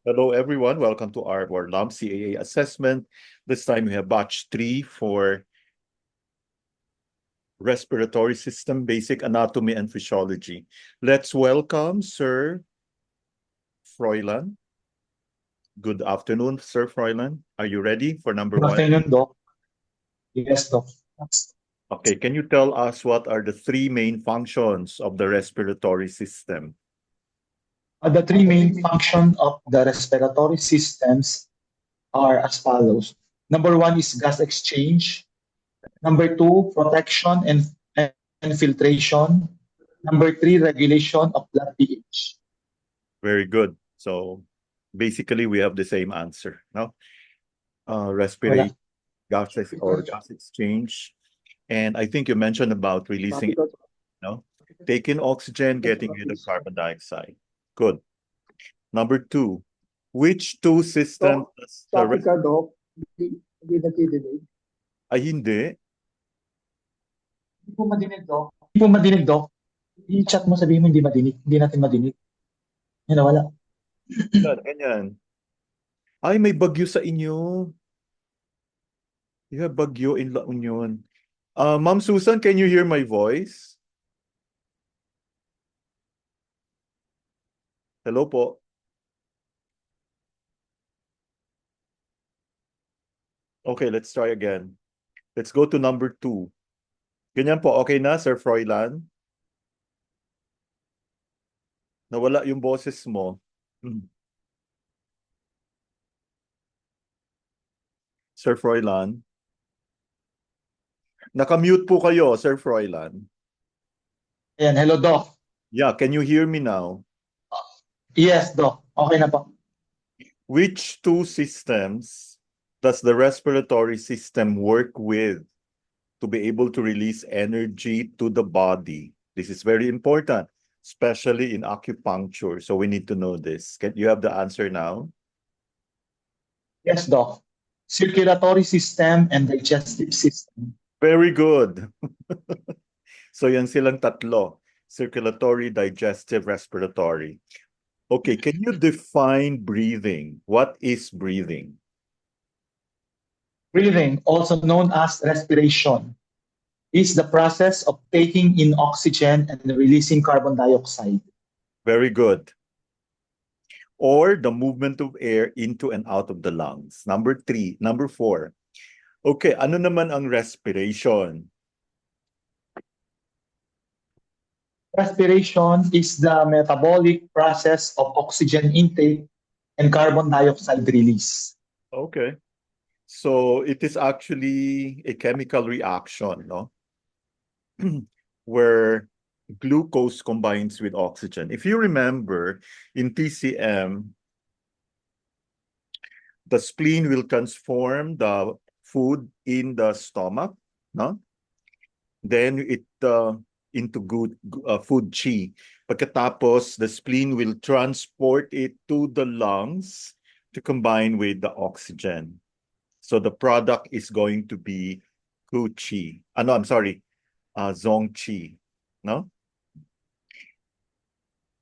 Hello, everyone. Welcome to our lab CAA assessment. This time we have batch 3 for respiratory system, basic anatomy and physiology. Let's welcome Sir Froilan. Good afternoon, Sir Froilan. Are you ready for number Good 1? afternoon, Doc. Yes, Doc. Okay, can you tell us what are the 3 main functions of the respiratory system? The three main functions of the respiratory systems are as follows. Number one is gas exchange. Number two, protection and filtration. Number three, regulation of blood pH. Very good. So basically we have the same answer, no? Wala. Respirate, gas exchange. And I think you mentioned about releasing, no? Taking oxygen, getting rid of carbon dioxide. Good. Number 2, which two systems does the Copy ka, Doc. Hindi natidinig. ay hindi. Hindi po madinig, Doc. Hindi po madinig, Doc. I-chat mo, sabihin mo hindi madinig. Hindi natin madinig. Yan, wala. Ganyan. Ay, may bagyo sa inyo. You have bagyo in La Union. Ma'am Susan, can you hear my voice? Hello po. Okay, let's try again. Let's go to number 2. Ganyan po, okay na, Sir Froilan? Nawala yung boses mo. Sir Froilan? Nakamute po kayo, Sir Froilan. Ayan, hello, Doc. Yeah, can you hear me now? Yes, Doc. Okay na po. Which two systems does the respiratory system work with to be able to release energy to the body? This is very important, especially in acupuncture. So we need to know this. Can you have the answer now? Yes, Doc. Circulatory system and digestive system. Very good. So yan silang tatlo. Circulatory, digestive, respiratory. Okay, can you define breathing? What is breathing? Breathing, also known as respiration, is the process of taking in oxygen and releasing carbon dioxide. Very good. Or the movement of air into and out of the lungs. Number 3. Number 4. Okay, ano naman ang respiration? Respiration is the metabolic process of oxygen intake and carbon dioxide release. Okay. So it is actually a chemical reaction, no? Where glucose combines with oxygen. If you remember, in TCM, the spleen will transform the food in the stomach, no? Then it into good food chi. Pagkatapos, the spleen will transport it to the lungs to combine with the oxygen. So the product is going to be Ku Chi. No, I'm sorry, Zong Chi. No?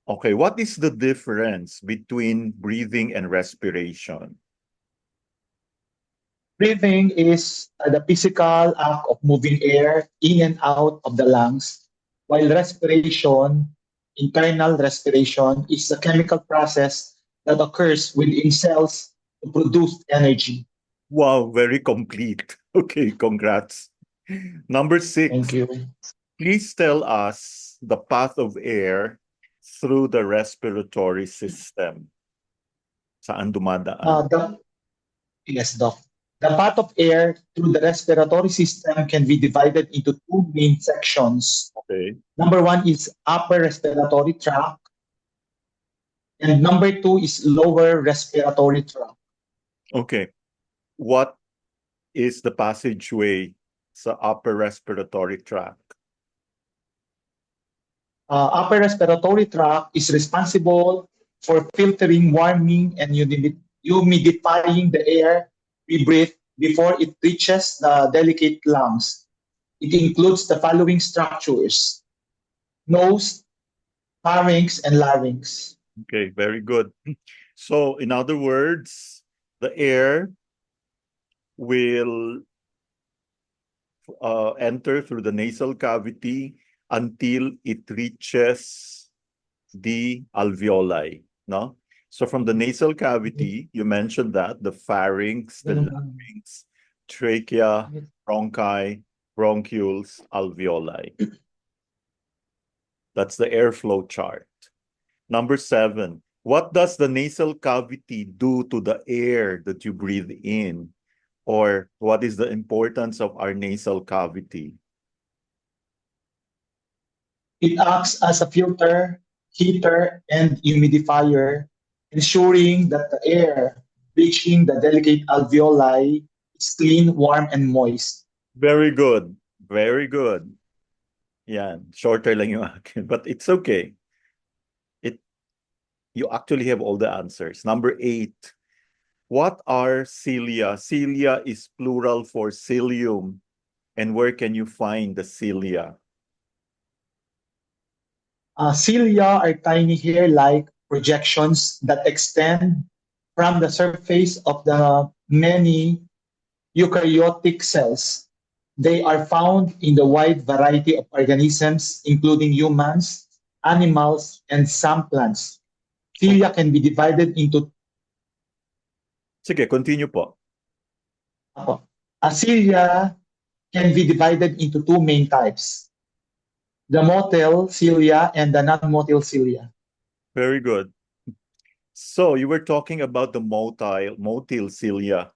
Okay, what is the difference between breathing and respiration? Breathing is the physical act of moving air in and out of the lungs, while respiration, internal respiration, is the chemical process that occurs within cells to produce energy. Wow, very complete. Okay, congrats. Number 6, Thank you. please tell us the path of air through the respiratory system. Saan dumadaan? Yes, Doc. The path of air through the respiratory system can be divided into two main sections. Okay. Number one is upper respiratory tract, and number two is lower respiratory tract. Okay. What is the passageway sa upper respiratory tract? Upper respiratory tract is responsible for filtering, warming, and humidifying the air we breathe before it reaches the delicate lungs. It includes the following structures: nose, pharynx, and larynx. Okay, very good. So, in other words, the air will enter through the nasal cavity until it reaches the alveoli, no? So from the nasal cavity, you mentioned that the pharynx, the larynx, trachea, bronchi, bronchioles, alveoli. That's the airflow chart. Number 7, what does the nasal cavity do to the air that you breathe in? Or what is the importance of our nasal cavity? It acts as a filter, heater, and humidifier, ensuring that the air reaching the delicate alveoli is clean, warm, and moist. Very good. Very good. Yeah, shorter lang yung akin, but it's okay. You actually have all the answers. Number 8, what are cilia? Cilia is plural for cilium. And where can you find the cilia? Cilia are tiny hair-like projections that extend from the surface of the many eukaryotic cells. They are found in the wide variety of organisms, including humans, animals, and some plants. Cilia can be divided into Sige, continue po. cilia can be divided into two main types: the motile cilia and the non-motile cilia. Very good. So you were talking about the motile cilia.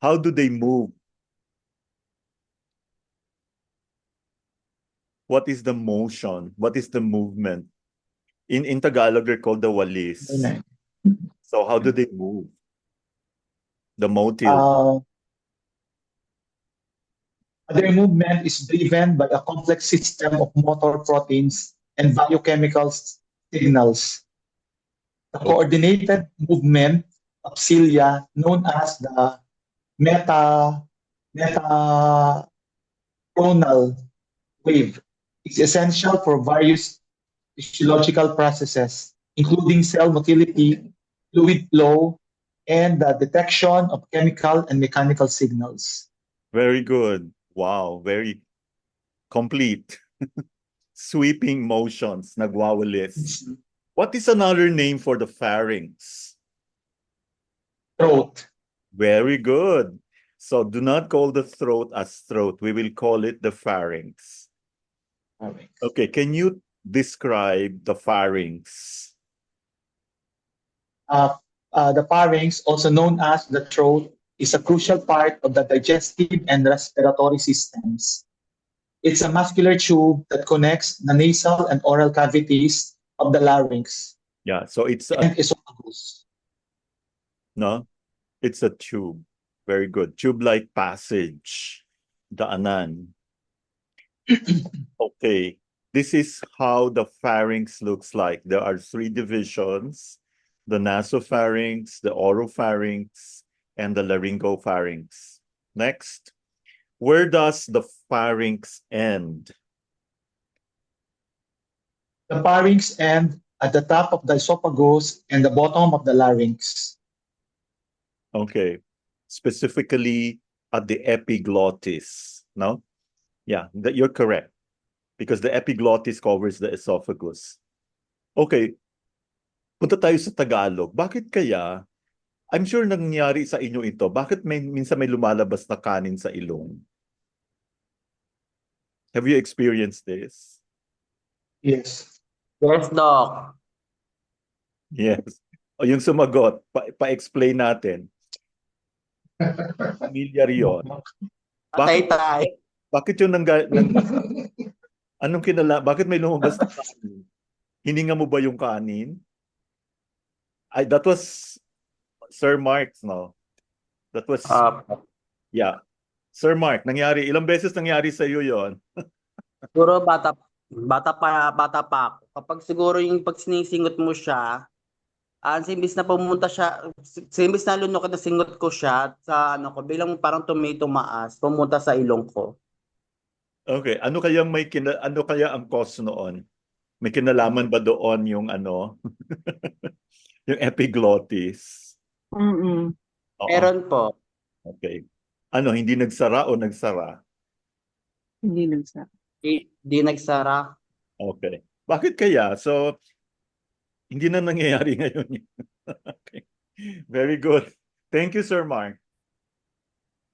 How do they move? What is the motion? What is the movement? In Tagalog, they're called the walis. So how do they move? The motile. Their movement is driven by a complex system of motor proteins and biochemical signals. The coordinated movement of cilia, known as the metatonal wave, is essential for various physiological processes, including cell motility, fluid flow, and the detection of chemical and mechanical signals. Very good. Wow, very complete. Sweeping motions, nagwawalis. What is another name for the pharynx? Throat. Very good. So do not call the throat as throat. We will call it the pharynx. Okay, can you describe the pharynx? The pharynx, also known as the throat, is a crucial part of the digestive and respiratory systems. It's a muscular tube that connects the nasal and oral cavities of the larynx. Yeah, so it's and esophagus. No, it's a tube. Very good. Tube-like passage. Daanan. Okay. This is how the pharynx looks like. There are 3 divisions: the nasopharynx, the oropharynx, and the laryngopharynx. Next. Where does the pharynx end? The pharynx end at the top of the esophagus and the bottom of the larynx. Okay. Specifically at the epiglottis. No? Yeah, you're correct. Because the epiglottis covers the esophagus. Okay. Punta tayo sa Tagalog. Bakit kaya, I'm sure nangyari sa inyo ito, bakit minsan may lumalabas na kanin sa ilong? Have you experienced this? Yes. Yes, Doc. Yes. O yung sumagot, pa-explain natin. Familiar yun. Patay-tay. Bakit yun anong bakit may lumabas na kanin? Hininga mo ba yung kanin? That was Sir Mark, no? That was, yeah. Sir Mark, ilang beses nangyari sa iyo yon? Siguro bata pa ako. Kapag siguro yung pag sinisingot mo siya, imbis na pumunta siya, imbis na lunok na singot ko siya sa bilang parang tomato maas, pumunta sa ilong ko. Okay, ano kaya ang cause noon? May kinalaman ba doon yung Yung epiglottis. Mm-mm. Oo. Meron po. Okay. Ano, hindi nagsara o nagsara? Hindi nagsa. Di nagsara. Okay. Bakit kaya? So, hindi na nangyayari ngayon yun. Okay. Very good. Thank you, Sir Mark.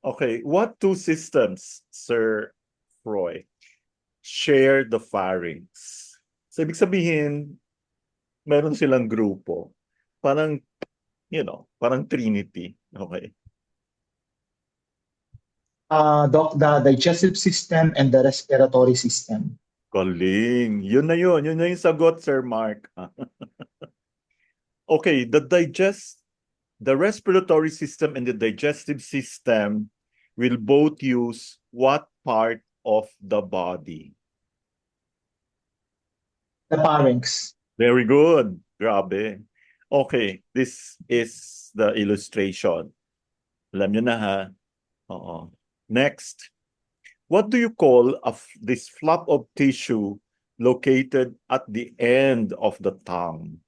Okay. What two systems, Sir Roy, share the pharynx? So, ibig sabihin, meron silang grupo. Parang, parang Trinity. Okay. Doc, the digestive system and the respiratory system. Galing. Yun na yun. Yun na yung sagot, Sir Mark. Okay, the respiratory system and the digestive system will both use what part of the body? The pharynx. Very good. Grabe. Okay, this is the illustration. Alam nyo na ha? Oo. Next. What do you call this flap of tissue located at the end of the tongue?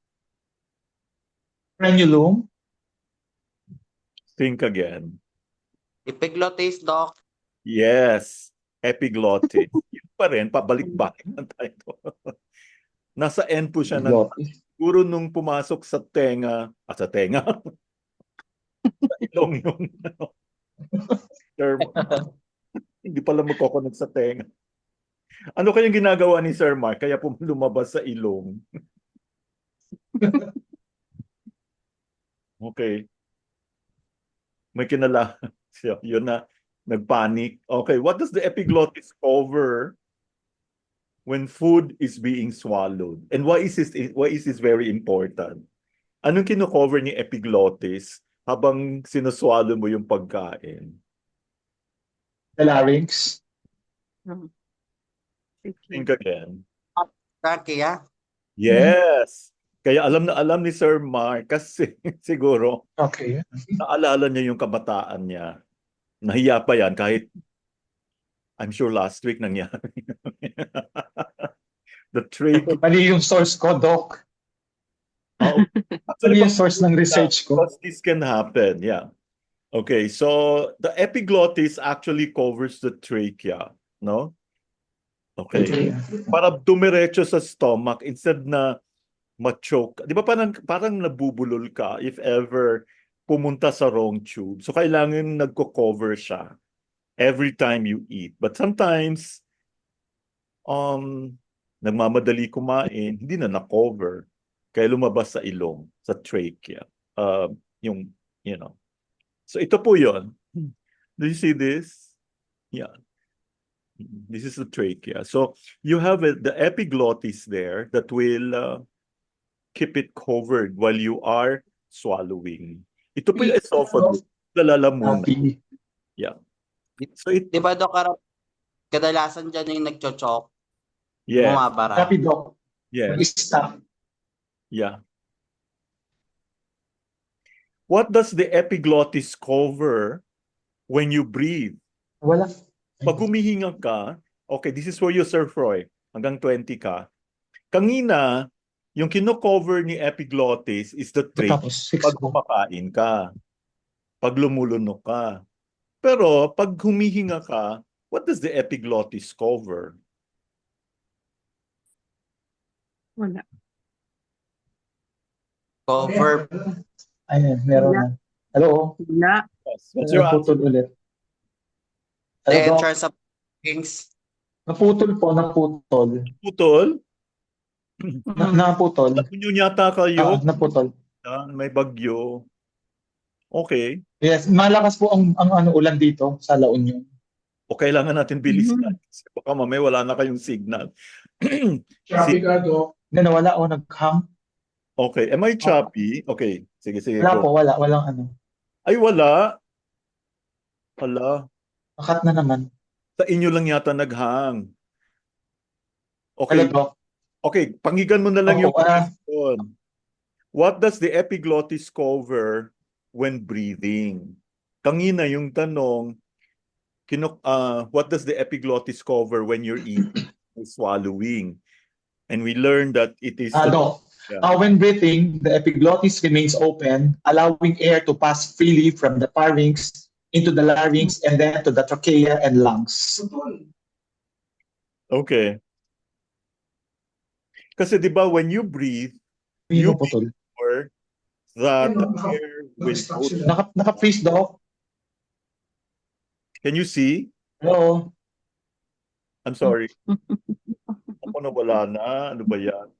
Frenulum. Think again. Epiglottis, Doc. Yes, epiglottis. Yun pa rin, pabalik-balik na tayo. Nasa end po siya ng Glottis. siguro nung pumasok sa tenga, sa tenga, sa ilong yung term. Hindi pala magkoconnect sa tenga. Ano kayang ginagawa ni Sir Mark? Kaya po lumabas sa ilong. Okay. May kinala. Yun na. Nagpanic. Okay. What does the epiglottis cover when food is being swallowed? And why is this very important? Anong kino-cover ni epiglottis habang sinuswallow mo yung pagkain? The larynx. Think again. Trachea. Yes. Kaya alam na alam ni Sir Mark kasi siguro Okay. naalala niya yung kabataan niya. Nahiya pa yan kahit I'm sure last week nangyari. The trachea. Mali yung source ko, Doc. Oh, Mali yung source ng research ko. because this can happen, yeah. Okay, so the epiglottis actually covers the trachea, no? Okay. Para dumiretso sa stomach instead na ma-choke. Di ba parang nabubulol ka if ever pumunta sa wrong tube. So kailangan nagko-cover siya every time you eat. But sometimes nagmamadali kumain, hindi na na-cover. Kaya lumabas sa ilong, sa trachea. So ito po 'yon. Do you see this? Yeah. This is the trachea. So you have the epiglottis there that will keep it covered while you are swallowing. Ito po yung esophagus. Lalala muna. Happy. Yeah. So Di ba, Doc, kadalasan dyan yung nagchochok, yes. bumabara. Happy, Doc. Yes. Stop. Yeah. What does the epiglottis cover when you breathe? Wala. Pag humihinga ka, okay, this is for you, Sir Froy. Hanggang 20 ka. Kanina, yung kino-cover ni epiglottis is the trachea. Tapos, 6 Pag ko. kumakain ka. Pag lumulunok ka. Pero pag humihinga ka, what does the epiglottis cover? Wala. Cover. Ayun, meron na. Hello? Wala. Yes. What's your answer? Naputol ulit. The Hello, Doc? entrance of things. Naputol po, naputol. Putol? Naputol. Yun yata kayo. Naputol. May bagyo. Okay. Yes, malakas po ang ulan dito sa La Union. O kailangan natin bilisan. Kasi baka mamaya wala na kayong signal. Traffic Doc. Hindi nawala o nag-hang. Okay. Am I choppy? Okay. Sige. Wala Go. po, walang ano. Ay, wala. Wala. Nakat na naman. Sa inyo lang yata naghang. Hello, Okay. Doc. Okay. Panggigan mo na lang yung Opo, question. What does the epiglottis cover when breathing? Kanina yung tanong, what does the epiglottis cover when you're eating, swallowing? And we learned that it is Doc, Yeah. When breathing, the epiglottis remains open, allowing air to pass freely from the pharynx into the larynx and then to the trachea and lungs. Okay. Kasi di ba when you breathe, Hindi you mo putol. sure that the Ano, air will go. naka-stuck sila. Naka-freeze, Doc. Can you see? Hello. I'm sorry. Ako nawala na. Ano ba yan?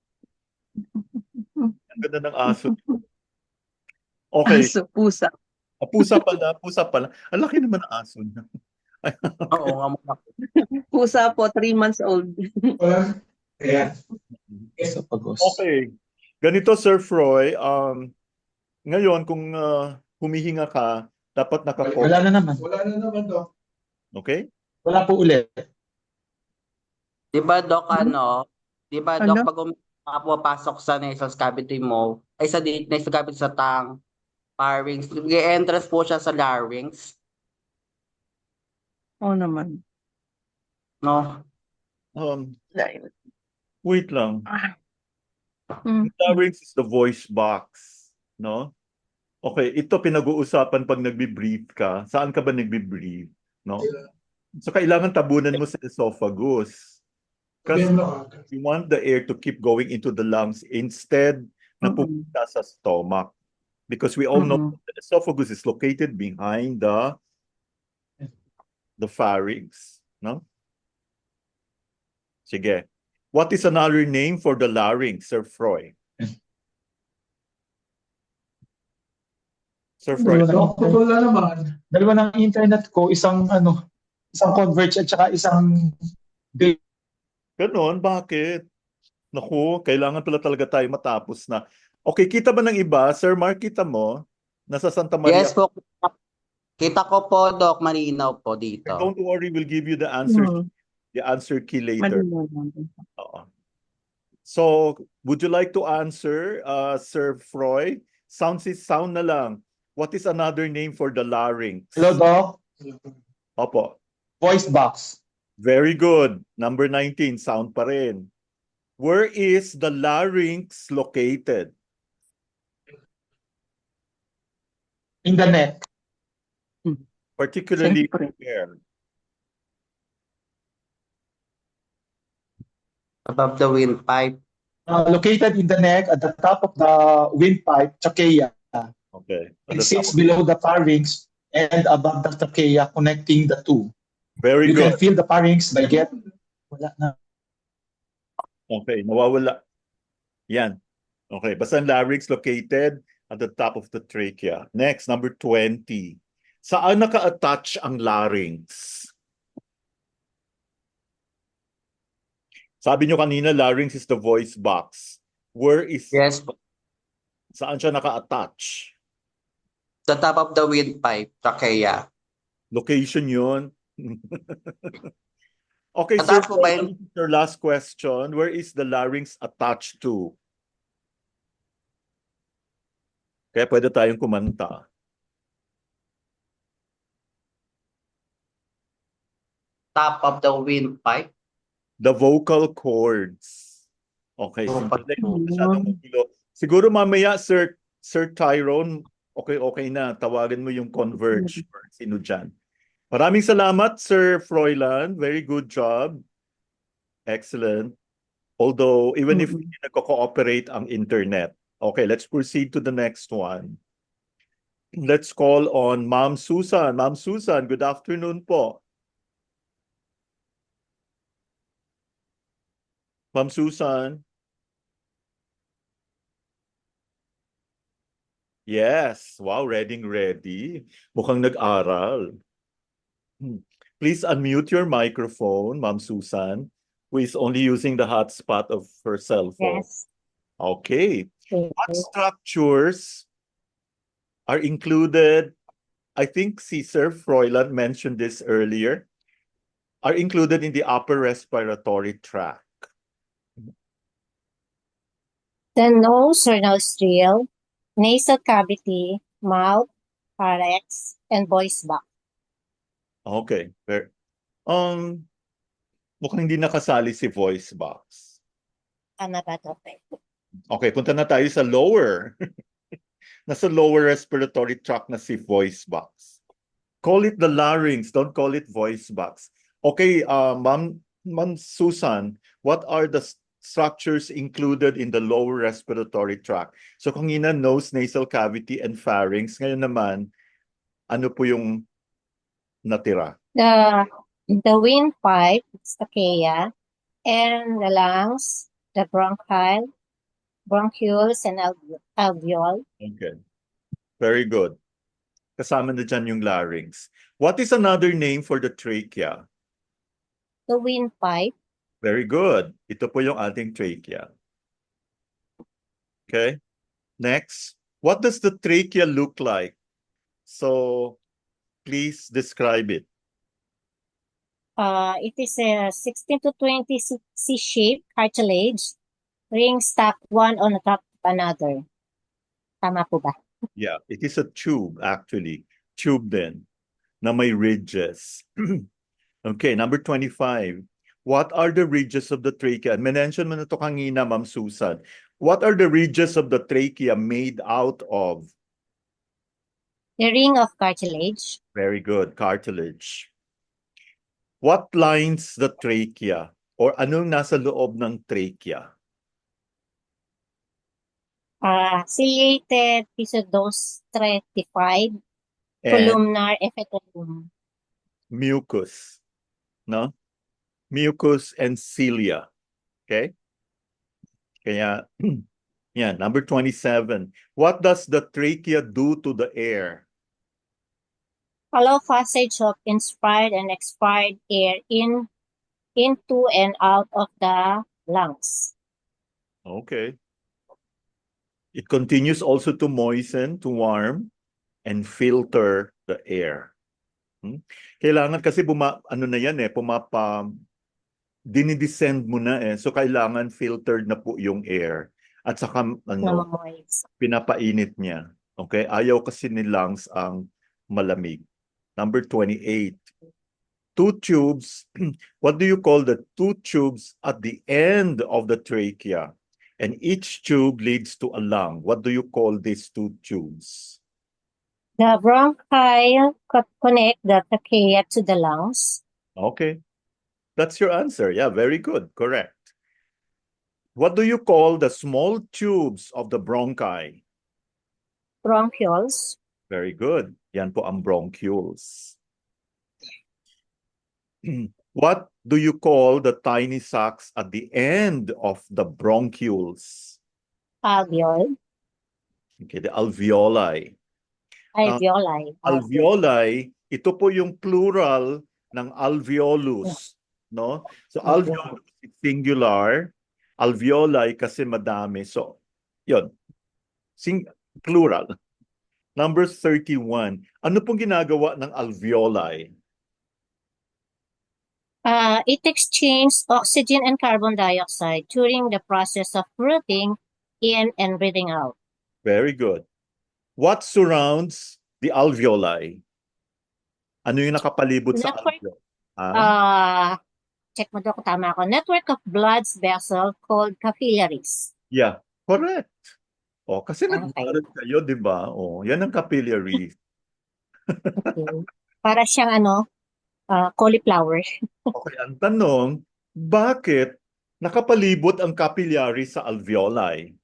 Ang ganda ng aso. Okay. Aso, pusa. Pusa pala. Pusa pala. Ang laki naman ng aso niya. Oo nga mga Pusa po, 3 months old. Wala. Ayan. Sa pagos. Okay. Ganito, Sir Froy. Ngayon, kung humihinga ka, dapat naka-focus. Wala na naman. Wala na naman, Doc. Okay? Wala po ulit. Di ba, Doc, Di ba, Ano? Doc, pag pumapasok sa nasal cavity mo, ay sa nasal cavity sa pharynx, entrance po siya sa larynx, Oo naman. no? Dahil. Wait lang. Mm. Larynx is the voice box. No? Okay, ito pinag-uusapan pag nagbe-breathe ka. Saan ka ba nagbe-breathe? No? So, kailangan tabunan mo sa esophagus. Kasi Miyembro ka. you want the air to keep going into the lungs instead na pupunta sa stomach. Because we all know that the esophagus is located behind the pharynx. No? Sige. What is another name for the larynx, Sir Froy? Sir Froy? Doc, putol na naman. Dalawa ng internet ko, isang Converge at saka isang Ganon, bakit? Naku, kailangan pala talaga tayo matapos na. Okay, kita ba ng iba? Sir Mark, kita mo? Nasa Santa Maria. Yes po, kita ko po, Doc, malinaw po dito. Don't worry, we'll give you the answer key later. Oo. So, would you like to answer, Sir Froy? Sound na lang. What is another name for the larynx? Hello, Doc. Opo. Voice box. Very good. Number 19, sound pa rin. Where is the larynx located? In the neck. Particularly Siyempre. where? Above the windpipe. Located in the neck at the top of the windpipe, trachea. Okay. At It the top sits of- below the pharynx and above the trachea, connecting the two. Very You good. can feel the pharynx by wala na. Okay, nawawala. Yan. Okay, basta ang larynx located at the top of the trachea. Next, number 20. Saan naka-attach ang larynx? Sabi nyo kanina, larynx is the voice box. Where is, Yes, saan siya naka-attach? the top of the windpipe, trachea. Location yun. Okay, Attach sir, po ba yun? your last question. Where is the larynx attached to? Kaya pwede tayong kumanta. Top of the windpipe. The vocal cords. Okay, Vocal simple. cords. Masyadong magulo. Siguro mamaya, Sir Tyrone, okay na. Tawagan mo yung Converge or sino dyan. Maraming salamat, Sir Froilan. Very good job. Excellent. Although, even if hindi nagko-cooperate ang internet. Okay, let's proceed to the next one. Let's call on Ma'am Susan. Ma'am Susan, good afternoon po. Ma'am Susan. Yes. Wow, ready. Mukhang nag-aral. Please unmute your microphone, Ma'am Susan, who is only using the hotspot of her cell phone. Yes. Okay. What structures are included? I think Sir Froilan mentioned this earlier. Are included in the upper respiratory tract. The nose or nostril, nasal cavity, mouth, pharynx, and voice box. Okay. Mukhang hindi nakasali si voice box. Ano ba to? Okay, punta na tayo sa lower. Nasa lower respiratory tract na si voice box. Call it the larynx, don't call it voice box. Okay, Ma'am Susan, what are the structures included in the lower respiratory tract? So kanina nose, nasal cavity, and pharynx. Ngayon naman, ano po yung natira? The windpipe, it's trachea, and the lungs, the bronchioles, and alveoli. Okay, very good. Kasama na dyan yung larynx. What is another name for the trachea? The windpipe, Very good. Ito po yung ating trachea. Okay. Next, what does the trachea look like? So, please describe it. it is a 16 to 20 C-shaped cartilage, rings stacked one on top of another. Tama po ba? Yeah, it is a tube actually. Tube din na may ridges. Okay, number 25. What are the ridges of the trachea? Mention mo na ito kanina, Ma'am Susan. What are the ridges of the trachea made out of? The ring of cartilage, Very good, cartilage. What lines the trachea? Or anong nasa loob ng trachea? ciliated pseudose stratified And columnar epithelium. mucus, no? Mucus and cilia. Okay? Kaya, yeah, number 27. What does the trachea do to the air? Allow passage of inspired and expired air into and out of the lungs. Okay. It continues also to moisten, to warm, and filter the air. Kailangan kasi dinidescend mo na eh. So kailangan filtered na po yung air. At saka Namamoist. pinapainit niya. Okay? Ayaw kasi ni lungs ang malamig. Number 28. Two tubes. What do you call the two tubes at the end of the trachea? And each tube leads to a lung. What do you call these two tubes? The bronchi connect the trachea to the lungs. Okay. That's your answer. Yeah, very good. Correct. What do you call the small tubes of the bronchi? Bronchioles. Very good. Yan po ang bronchioles. What do you call the tiny sacs at the end of the bronchioles? Alveoli. Okay, the alveoli. Alveoli. Alveoli, ito po yung plural ng alveolus, no? So alveolus is singular, alveoli kasi madami. So, yun. Plural. Number 31. Ano pong ginagawa ng alveoli? It exchanges oxygen and carbon dioxide during the process of breathing in and breathing out. Very good. What surrounds the alveoli? Ano yung nakapalibot sa Network. alveoli? Check mo daw kung tama ako. Network of blood vessels called capillaries. Yeah, correct. Oh, kasi Okay. nag-aaral kayo, di ba? Oh, yan ang capillary. Okay. Para siyang cauliflower. Okay, ang tanong, bakit nakapalibot ang capillary sa alveoli?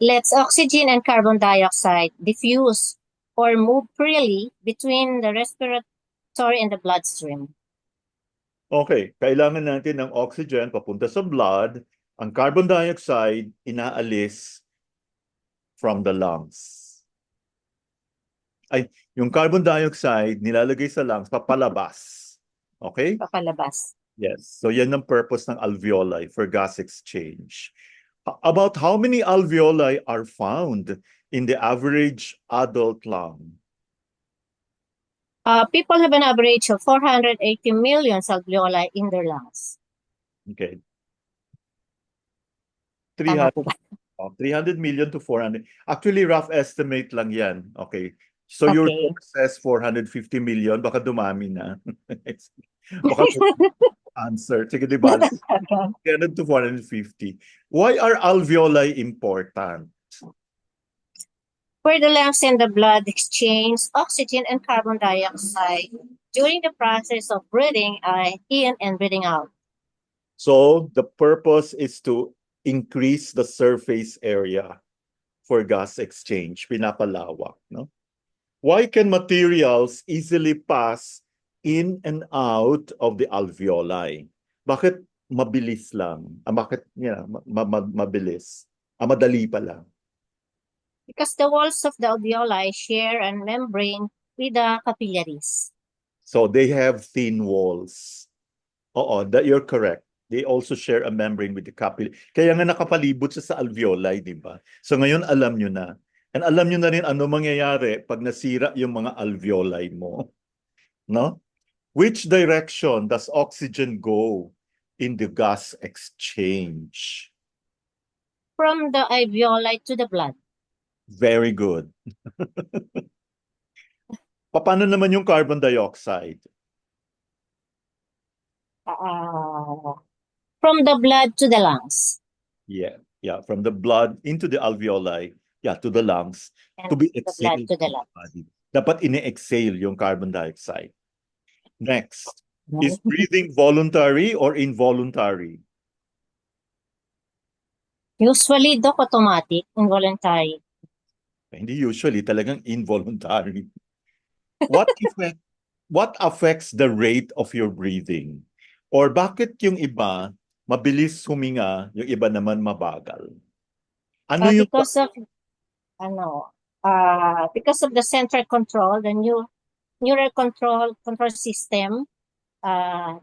Lets oxygen and carbon dioxide diffuse or move freely between the respiratory and the bloodstream. Okay, kailangan natin ng oxygen papunta sa blood, ang carbon dioxide inaalis from the lungs. Ay, yung carbon dioxide nilalagay sa lungs, papalabas. Okay? Papalabas. Yes. So yan ang purpose ng alveoli for gas exchange. About how many alveoli are found in the average adult lung? People have an average of 480 million alveoli in their lungs. Okay. Tama 300, po ba? 300 million to 400. Actually, rough estimate lang yan. Okay. So your Okay. source says 450 million, baka dumami na. Baka answer. Sige, di ba? 300 to 450. Why are alveoli important? Where the lungs and the blood exchange oxygen and carbon dioxide during the process of breathing in and breathing out. So the purpose is to increase the surface area for gas exchange, pinapalawak, no? Why can materials easily pass in and out of the alveoli? Bakit mabilis lang? Bakit mabilis? Madali pala. Because the walls of the alveoli share a membrane with the capillaries. So they have thin walls. Oo, that you're correct. They also share a membrane with the capillary. Kaya nga nakapalibot siya sa alveoli, di ba? So ngayon alam nyo na. And alam nyo na rin ano mangyayari pag nasira yung mga alveoli mo. No? Which direction does oxygen go in the gas exchange? From the alveoli to the blood. Very good. Paano naman yung carbon dioxide? From the blood to the lungs. Yeah, from the blood into the alveoli, to the lungs, And to be the blood exhaled to the from the lungs. body. Dapat ini-exhale yung carbon dioxide. Next, is breathing voluntary or involuntary? Usually, Doc, automatic, involuntary. Hindi usually, talagang involuntary. What affects the rate of your breathing? Or bakit yung iba mabilis huminga, yung iba naman mabagal? Ano yung Because of the central control, the neural control system,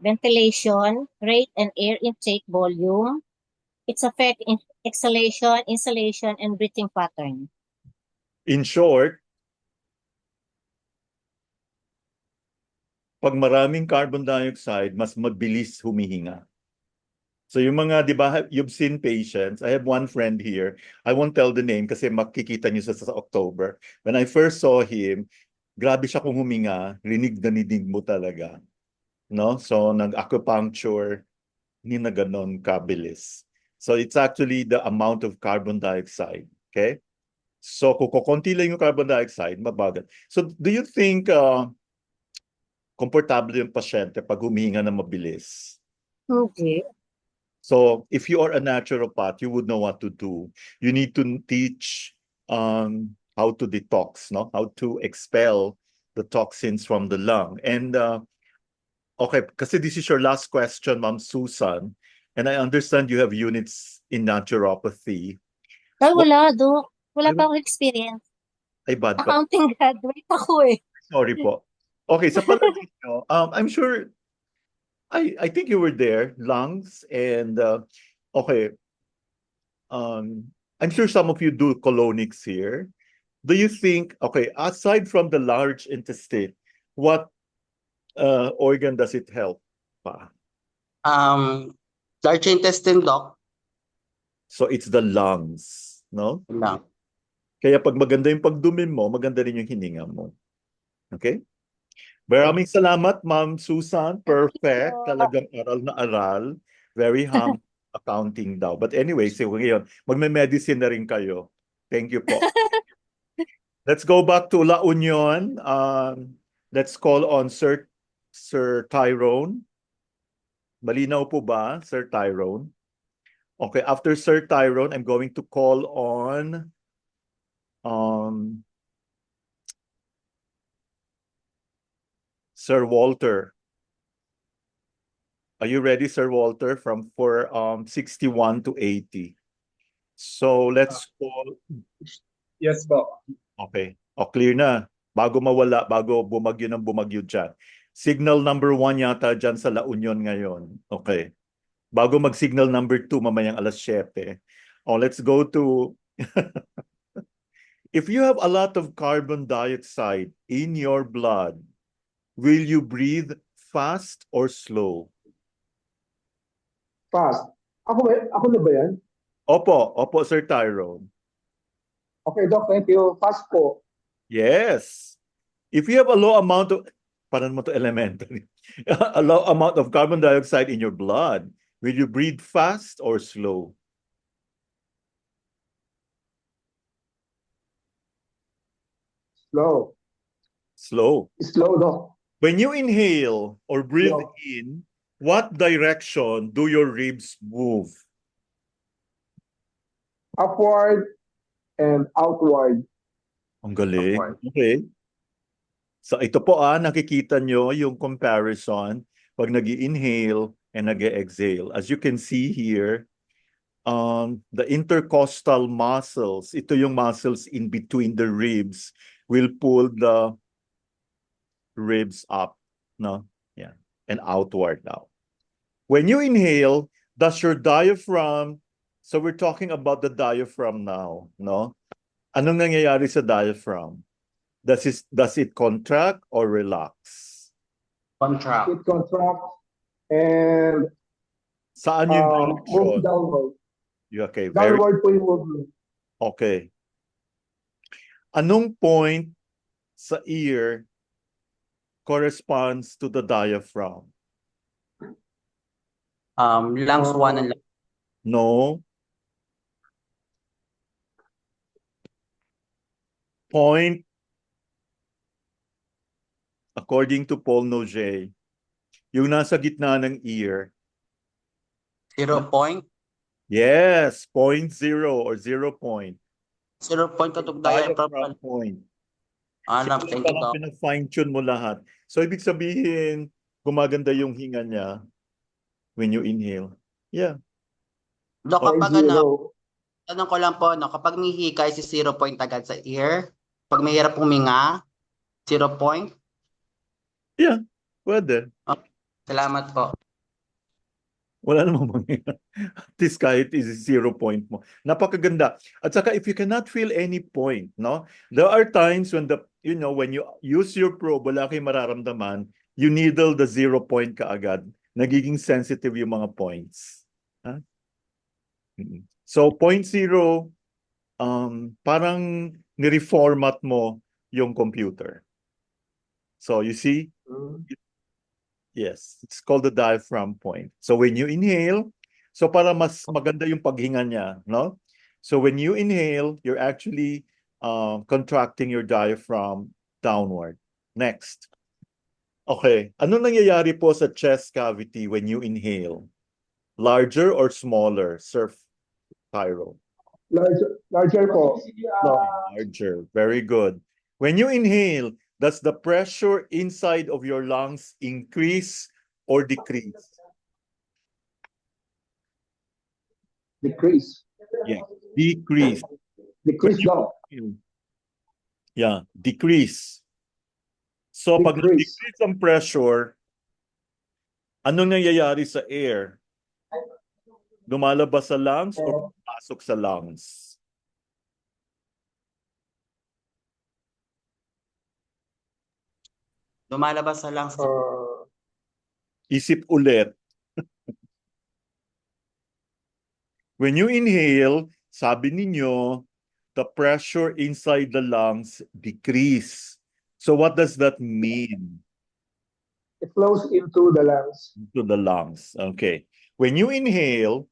ventilation, rate and air intake volume, its effect in exhalation, inhalation, and breathing pattern. in short, pag maraming carbon dioxide, mas mabilis humihinga. So yung mga, di ba, you've seen patients. I have one friend here. I won't tell the name kasi makikita niyo sa October. When I first saw him, grabe siya kung huminga. Rinig na nidig mo talaga. No? So nag-acupuncture, hindi na ganon kabilis. So it's actually the amount of carbon dioxide. Okay? So kung kukunti lang yung carbon dioxide, mabagal. So do you think komportable yung pasyente pag humihinga na mabilis? Okay. So if you are a naturopath, you would know what to do. You need to teach how to detox, no? How to expel the toxins from the lung. And okay, kasi this is your last question, Ma'am Susan, and I understand you have units in naturopathy. Ay, wala, Doc. Wala pa akong experience. Ay, bad pa. Accounting graduate ako eh. Sorry po. Okay, sa palagay nyo, I'm sure, I think you were there, lungs, and okay, I'm sure some of you do colonics here. Do you think, okay, aside from the large intestine, what organ does it help pa? Large intestine, Doc. So it's the lungs, no? Lang. Kaya pag maganda yung pagdumi mo, maganda rin yung hininga mo. Okay? Maraming salamat, Ma'am Susan. Perfect. Talagang aral na aral. Very humble accounting daw. But anyway, so ngayon, magme-medicine na rin kayo. Thank you po. Let's go back to La Union. Let's call on Sir Tyrone. Malinaw po ba, Sir Tyrone? Okay, after Sir Tyrone, I'm going to call on Sir Walter. Are you ready, Sir Walter? From 61 to 80. So let's call. Yes po. Okay. O, clear na. Bago mawala, bago bumagyo ng bumagyo dyan. Signal number 1 yata dyan sa La Union ngayon. Okay. Bago mag-signal number 2 mamayang alas 7. Oh, let's go to... If you have a lot of carbon dioxide in your blood, will you breathe fast or slow? Fast. Ako na ba yan? Opo, Sir Tyrone. Okay, Doc, thank you. Fast po. Yes. If you have a low amount of, parang mo to elementary, a low amount of carbon dioxide in your blood, will you breathe fast or slow? Slow. Slow. Slow, Doc. When you inhale or breathe Slow. in, what direction do your ribs move? Upward and outward. Ang galing. Upward. Okay. So ito po nakikita nyo yung comparison pag nag-inhale and nag-exhale. As you can see here, the intercostal muscles, ito yung muscles in between the ribs, will pull the ribs up, no? Yeah, and outward now. When you inhale, does your diaphragm, so we're talking about the diaphragm now, no? Anong nangyayari sa diaphragm? Does it contract or relax? Contract. It contracts and Saan yung move direction? downward. Okay, very Downward po yung movement. okay. Anong point sa ear corresponds to the diaphragm? Lungs 1 and No. Point, according to Paul Noget, yung nasa gitna ng ear. 0 point. Yes, 0.0 or 0 point. 0 point katog diaphragm. Diaphragm point. Alam, Sige, thank you, parang Doc. pina-fine-tune mo lahat. So, ibig sabihin, gumaganda yung hinga niya when you inhale. Yeah. Doc, Point kapag zero. tanong ko lang po, no, kapag may hikay si 0 point agad sa ear, pag may hirap huminga, 0 point. Yeah, pwede. Salamat po. Wala namang mangyayari. At least kahit is 0 point mo. Napakaganda. At saka if you cannot feel any point, no? There are times when when you use your probe, wala kayong mararamdaman, you needle the 0 point kaagad. Nagiging sensitive yung mga points. Huh? So 0.0, parang ni-reformat mo yung computer. So you see? Yes, it's called the diaphragm point. So when you inhale, so para mas maganda yung paghinga niya, no? So when you inhale, you're actually contracting your diaphragm downward. Next. Okay, ano nangyayari po sa chest cavity when you inhale? Larger or smaller, Sir Pyro? Larger po. Larger, very good. When you inhale, does the pressure inside of your lungs increase or decrease? Decrease. Yeah, decrease. Decrease, Doc. Yeah, decrease. So pag Decrease. decrease ang pressure, anong nangyayari sa air? Lumalabas sa lungs or pasok sa lungs? Lumalabas sa lungs. Isip ulit. When you inhale, sabi ninyo, the pressure inside the lungs decrease. So what does that mean? It flows into the lungs. To the lungs. Okay. When you inhale,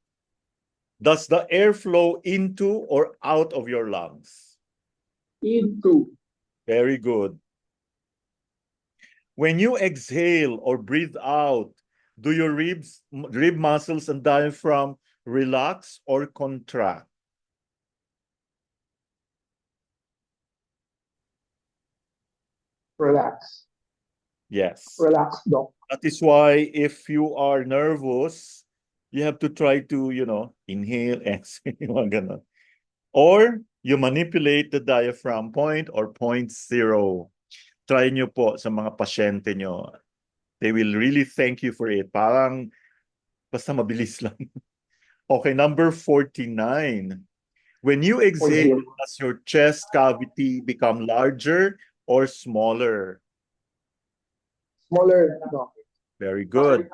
does the air flow into or out of your lungs? Into. Very good. When you exhale or breathe out, do your rib muscles and diaphragm relax or contract? Relax. Yes. Relax, Doc. That is why if you are nervous, you have to try to, inhale, exhale, mga ganon. Or you manipulate the diaphragm point or 0.0. Try nyo po sa mga pasyente nyo. They will really thank you for it. Parang basta mabilis lang. Okay, number 49. When you exhale, does your chest cavity become larger or smaller? Smaller, Doc. Very good.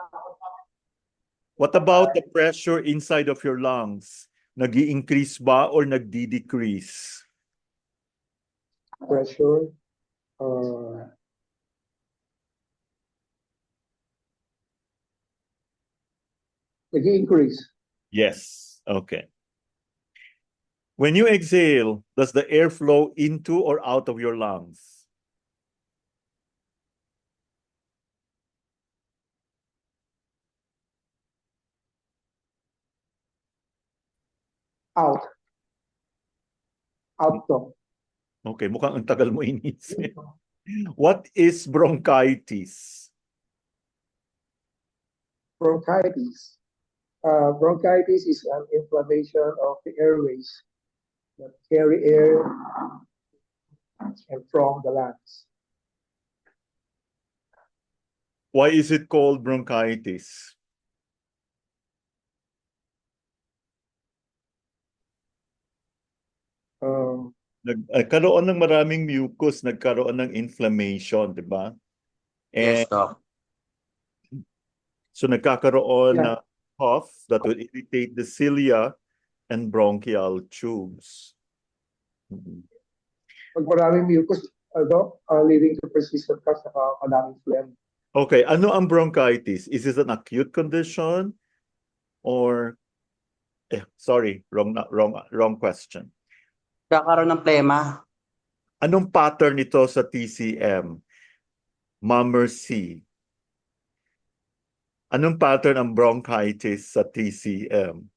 What about the pressure inside of your lungs? Nag-i-increase ba or nagdi-decrease? Pressure. Nag-increase. Yes. Okay. When you exhale, does the air flow into or out of your lungs? Out. Out to. Okay, mukhang ang tagal mo inisip. What is bronchitis? Bronchitis. Bronchitis is an inflammation of the airways that carry air and from the lungs. Why is it called bronchitis? Nagkaroon ng maraming mucus, nagkaroon ng inflammation, di ba? Yes, And Doc. so nagkakaroon Yeah. ng cough that will irritate the cilia and bronchial tubes. Mhm. Pag maraming mucus, leading to persistent cough, saka madaming phlegm. Okay, ano ang bronchitis? Is this an acute condition or sorry, wrong question. Kakaroon ng plema. Anong pattern nito sa TCM? Mamercy. Anong pattern ang bronchitis sa TCM?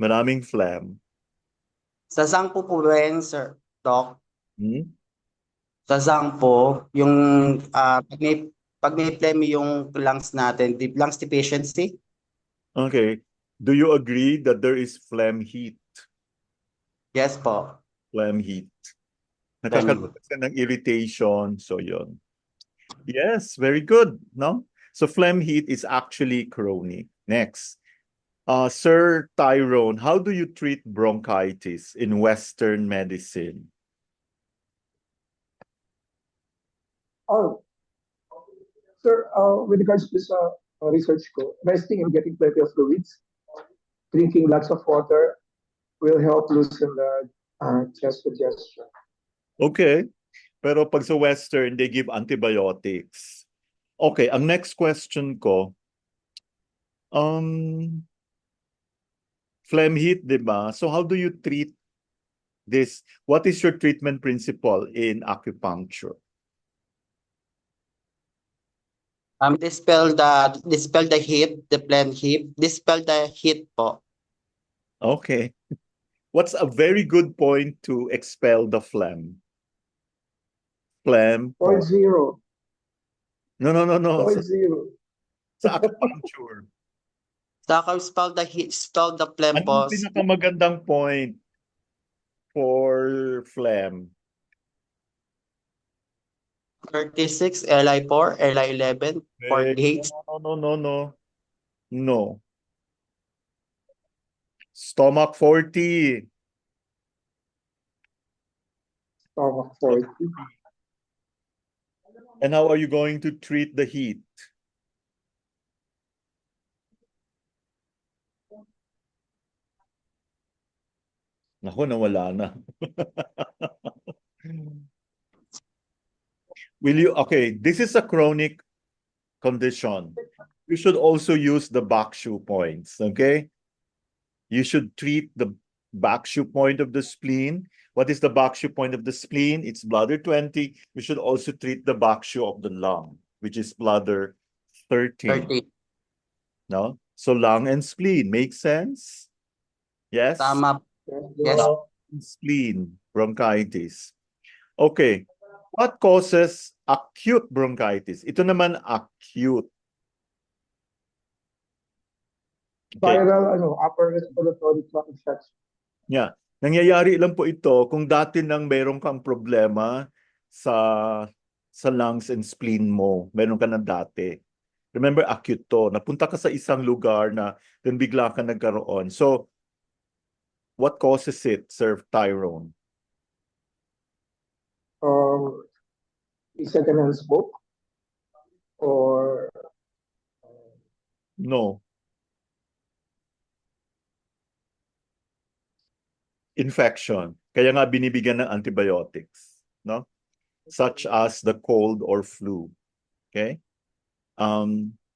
Maraming phlegm. Sa sangpo po ba yan, Sir Doc? Hmm? Sa sangpo, yung pag may phlegm yung lungs natin, lungs deficiency. Okay. Do you agree that there is phlegm heat? Yes po. Phlegm heat. Nakakaroon ka ng irritation. So yun. Yes, very good. No? So phlegm heat is actually chronic. Next. Sir Tyrone, how do you treat bronchitis in Western medicine? Oh, sir, with regards to this research ko, resting and getting plenty of fluids, drinking lots of water will help loosen the chest congestion. Okay. Pero pag sa Western, they give antibiotics. Okay, ang next question ko, phlegm heat, di ba? So how do you treat this? What is your treatment principle in acupuncture? Dispel the heat, the phlegm heat, dispel the heat po. Okay. What's a very good point to expel the phlegm? Phlegm. 0.0. No. 0.0. Sa acupuncture. Saka spell the heat, spell the phlegm Anong po. pinakamagandang point for phlegm? 36, LI4, LI11, for gates. No. Stomach 40. Stomach 40. And how are you going to treat the heat? Naku, nawala na. Okay, this is a chronic condition. You should also use the Bakshu points, okay? You should treat the Bakshu point of the spleen. What is the Bakshu point of the spleen? It's bladder 20. We should also treat the Bakshu of the lung, which is bladder 13. 30. No? So lung and spleen, make sense? Yes? Tama. Yes. Lung and spleen, bronchitis. Okay. What causes acute bronchitis? Ito naman acute. Okay. Viral, upper respiratory tract infection. Yeah. Nangyayari lang po ito kung dati nang meron kang problema sa lungs and spleen mo. Meron ka ng dati. Remember, acute to. Napunta ka sa isang lugar na then bigla ka nagkaroon. So, what causes it, Sir Tyrone? Secondhand smoke or No. Infection. Kaya nga binibigyan ng antibiotics, no? Such as the cold or flu. Okay?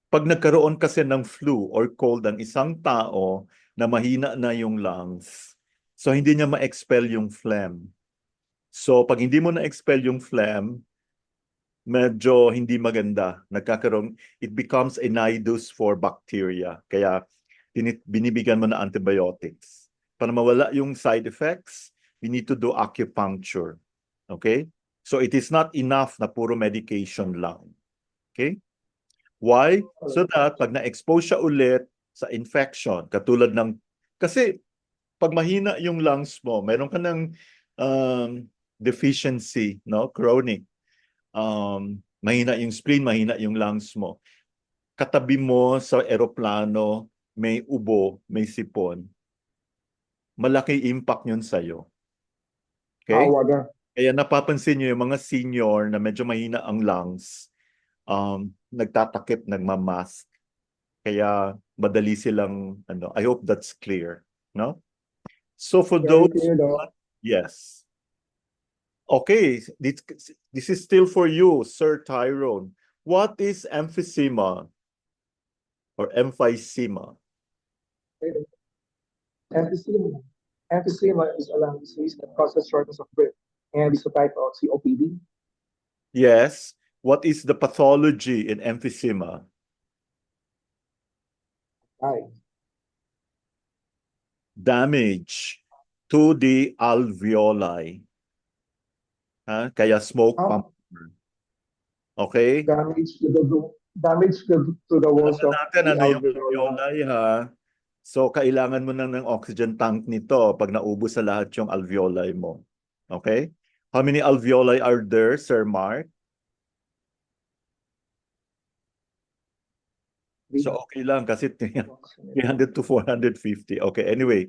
Pag nagkaroon kasi ng flu or cold ang isang tao na mahina na yung lungs, so hindi niya ma-expel yung phlegm. So pag hindi mo na-expel yung phlegm, medyo hindi maganda. It becomes a nidus for bacteria. Kaya binibigyan mo na antibiotics. Para mawala yung side effects, we need to do acupuncture. Okay? So it is not enough na puro medication lang. Okay? Why? So that pag na-expose siya ulit sa infection, katulad ng, kasi pag mahina yung lungs mo, meron ka ng deficiency, no? Chronic. Mahina yung spleen, mahina yung lungs mo. Katabi mo sa eroplano, may ubo, may sipon. Malaki impact yun sa'yo. Okay? Awa na. Kaya napapansin nyo yung mga senior na medyo mahina ang lungs, nagtatakip, nagmamask. Kaya madali silang, I hope that's clear. No? So for Very those, clear, Doc. yes. Okay, this is still for you, Sir Tyrone. What is emphysema or emphysema? Emphysema. Emphysema is a lung disease that causes shortness of breath and is a type of COPD. Yes. What is the pathology in emphysema? Right. Damage to the alveoli. Kaya smoke pump. Okay? Damage to the walls Alam of natin the ano yung alveoli. alveoli, ha? So, kailangan mo ng oxygen tank nito pag naubos sa lahat yung alveoli mo. Okay? How many alveoli are there, Sir Mark? So, okay lang kasi 300 to 450. Okay, anyway.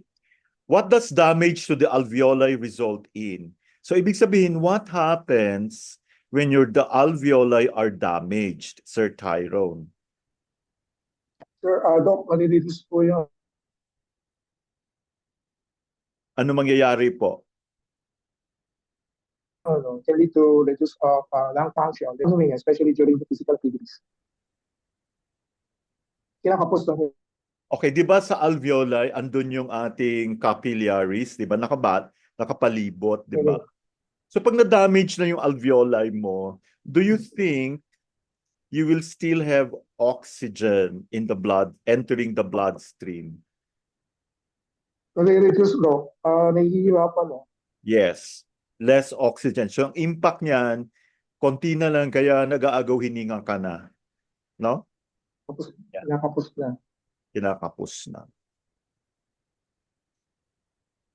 What does damage to the alveoli result in? So, ibig sabihin, what happens when the alveoli are damaged, Sir Tyrone? Sir, Doc, malilis po yung Ano mangyayari po? can lead to reduce of lung function, especially during the physical activities. Kinakapos lang. Okay, di ba sa alveoli, andun yung ating capillaries, di ba? Nakapalibot, di ba? So pag na-damage na yung alveoli mo, do you think you will still have oxygen in the blood, entering the bloodstream? Nare-reduce, Doc. Nahihirapan, no? Yes, less oxygen. So ang impact niyan, konti na lang, kaya nag-aagaw hininga ka na. No? Kinakapos na. Kinakapos na.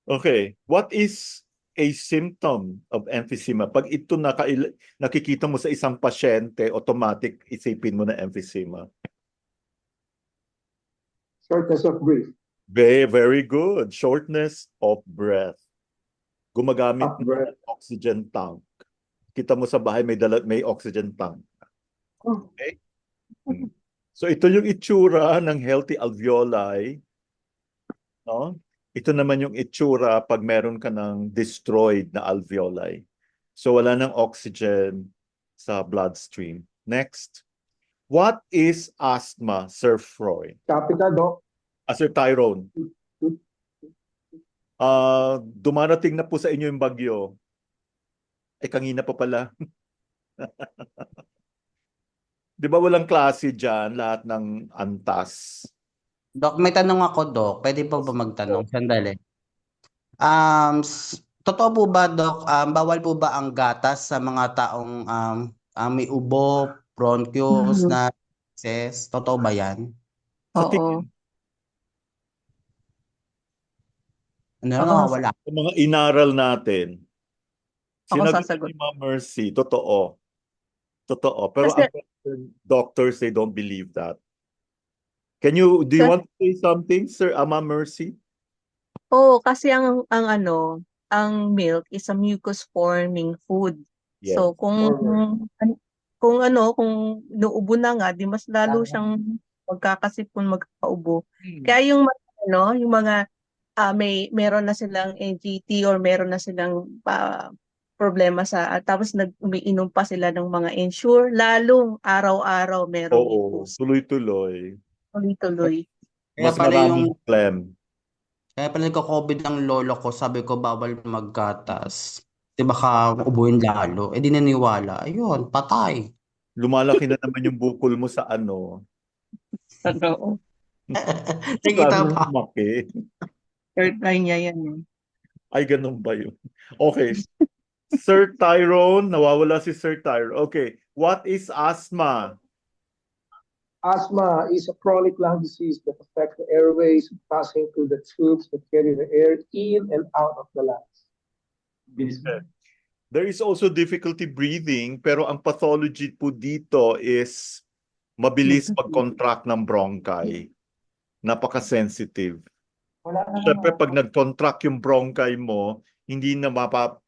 Okay, what is a symptom of emphysema? Pag ito nakikita mo sa isang pasyente, automatic isipin mo na emphysema. Shortness of breath. Very, very good. Shortness of breath. Gumagamit Of breath. ng oxygen tank. Kita mo sa bahay may oxygen tank. Okay? So ito yung itsura ng healthy alveoli. No? Ito naman yung itsura pag meron ka ng destroyed na alveoli. So wala ng oxygen sa bloodstream. Next. What is asthma, Sir Freud? Capital, Doc. Sir Tyrone. Dumarating na po sa inyo yung bagyo. Kanina pa pala. Di ba walang klase dyan, lahat ng antas? Doc, may tanong ako, Doc. Pwede po ba magtanong? Sandali. Totoo po ba, Doc, bawal po ba ang gatas sa mga taong may ubo, bronchios, na ses? Totoo ba yan? Sa Oo. tingin, Ano lang, wala. sa mga inaral natin, Ako sinabi sasagot. ni Ma'am Mercy, totoo. Totoo. Pero Kasi- doctors, they don't believe that. Do you want to say something, Sir Ma'am Mercy? Oo, kasi ang milk is a mucus forming food. Yes. So kung nauubo na nga, di mas lalo siyang magkakasipon, magkakaubo. Kaya yung mga meron na silang NGT or meron na silang problema tapos umiinom pa sila ng mga Ensure, lalong araw-araw merong Oo, mucus. tuloy-tuloy. Tuloy-tuloy. Kaya Mas pala maraming phlegm. Kaya pala nagka-COVID ang lolo ko, sabi ko bawal maggatas. Di baka ubuin lalo. Eh di naniwala. Ayun, patay. Lumalaki na naman yung bukol mo sa ano. Totoo. Sige, Lalo tama. lumaki. Third line niya yan eh. Ay, ganun ba yun? Okay. Sir Tyrone, nawawala si Sir Tyrone. Okay. What is asthma? Asthma is a chronic lung disease that affects the airways, passing through the tubes that carry the air in and out of the lungs. There is also difficulty breathing, pero ang pathology po dito is mabilis mag-contract ng bronchi. Napaka-sensitive. Siyempre, pag nag-contract yung bronchi mo, hindi na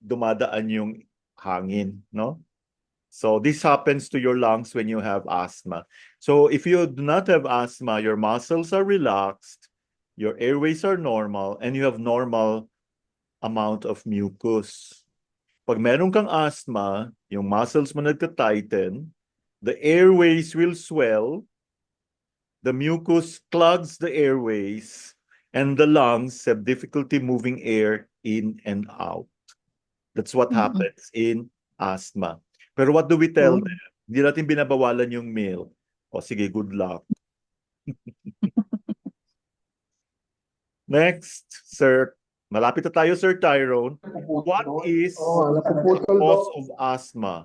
dumadaan yung hangin, no? So this happens to your lungs when you have asthma. So if you do not have asthma, your muscles are relaxed, your airways are normal, and you have normal amount of mucus. Pag meron kang asthma, yung muscles mo nagka-tighten, the airways will swell, the mucus clogs the airways, and the lungs have difficulty moving air in and out. That's what happens in asthma. Pero what do we tell them? Hindi natin binabawalan yung meal. O sige, good luck. Next, Sir. Malapit na tayo, Sir Tyrone. What is Napuputol cause daw. of asthma?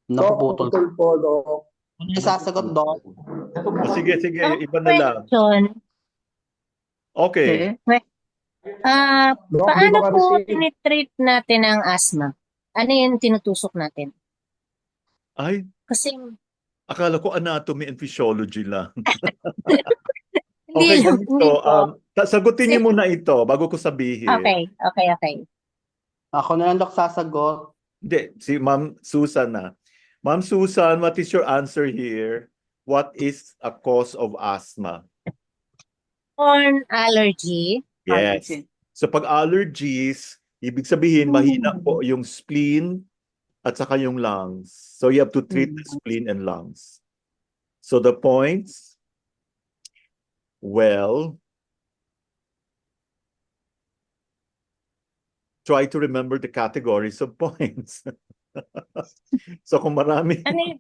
Napuputol. Napuputol po daw. Ano yung sasagot, Doc? O sige, Ang iba na lang. question, Okay. Okay. Doc, di paano ba po kasi tinitreat natin ang asthma? Ano yung tinutusok natin? Ay, Kasi akala ko anatomy and physiology lang. hindi Okay, lang, hindi ganito. po. Sagutin niyo muna ito bago ko sabihin. Okay. Ako na lang, Doc, sasagot. Hindi, si Ma'am Susan na. Ma'am Susan, what is your answer here? What is a cause of asthma? Corn allergy. Yes. So pag allergies, ibig sabihin mahina po yung spleen at saka yung lungs. So you have to treat the spleen and lungs. So the points, well, try to remember the categories of points. So kung marami, Ano yun?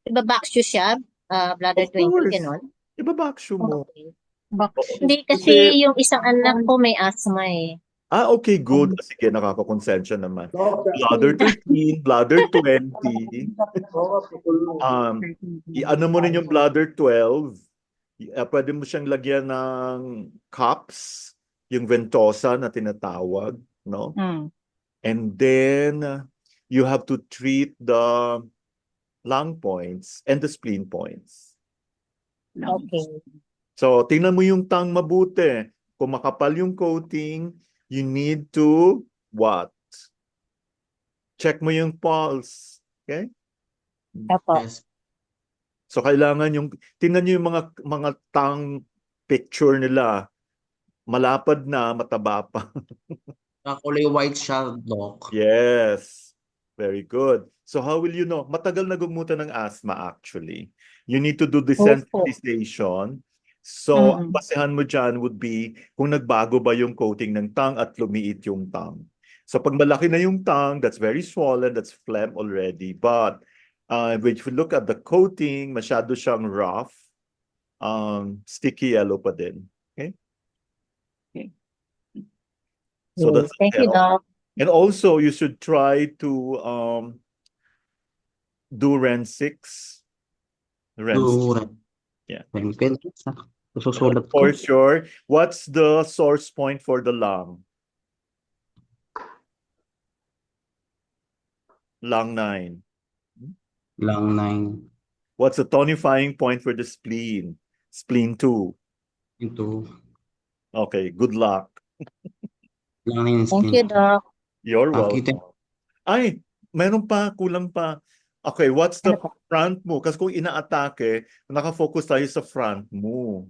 Diba backshoe siya? Bladder Of 20, course. ganon? ibabaksyo mo. Okay. Bakit? Hindi kasi yung isang anak ko may asthma eh. Okay, good. Sige, nakakakonsensya naman. Doc, Bladder 13, bladder 20. Ano mo rin yung bladder 12. Pwede mo siyang lagyan ng cups, yung ventosa na tinatawag, no? And then you have to treat the lung points and the spleen points. Okay. So, tingnan mo yung tongue mabuti. Kung makapal yung coating, you need to what? Check mo yung pulse. Okay? Apo. Yes. So, kailangan tingnan nyo yung mga tongue picture nila. Malapad na, mataba pa. Kulay white siya, Doc. Yes. Very good. So, how will you know? Matagal na gumutan ng asthma actually. You need to do desensitization. So, ang basehan mo dyan would be kung nagbago ba yung coating ng tongue at lumiit yung tongue. So, pag malaki na yung tongue, that's very swollen, that's phlegm already. But, if you look at the coating, masyado siyang rough, sticky yellow pa din. Okay? So, that's Thank you, Doc. And also, you should try to do REN 6. Yeah. Susulat ko. For sure. What's the source point for the lung? Lung 9. Lang 9. What's the tonifying point for the spleen? Spleen 2. Ito. Okay, good luck. Lang 9 Thank you, Doc. You're Kita. welcome. Ay, meron pa, kulang pa. Okay, what's the front mo? Kasi kung ina-atake, nakafocus tayo sa front mo.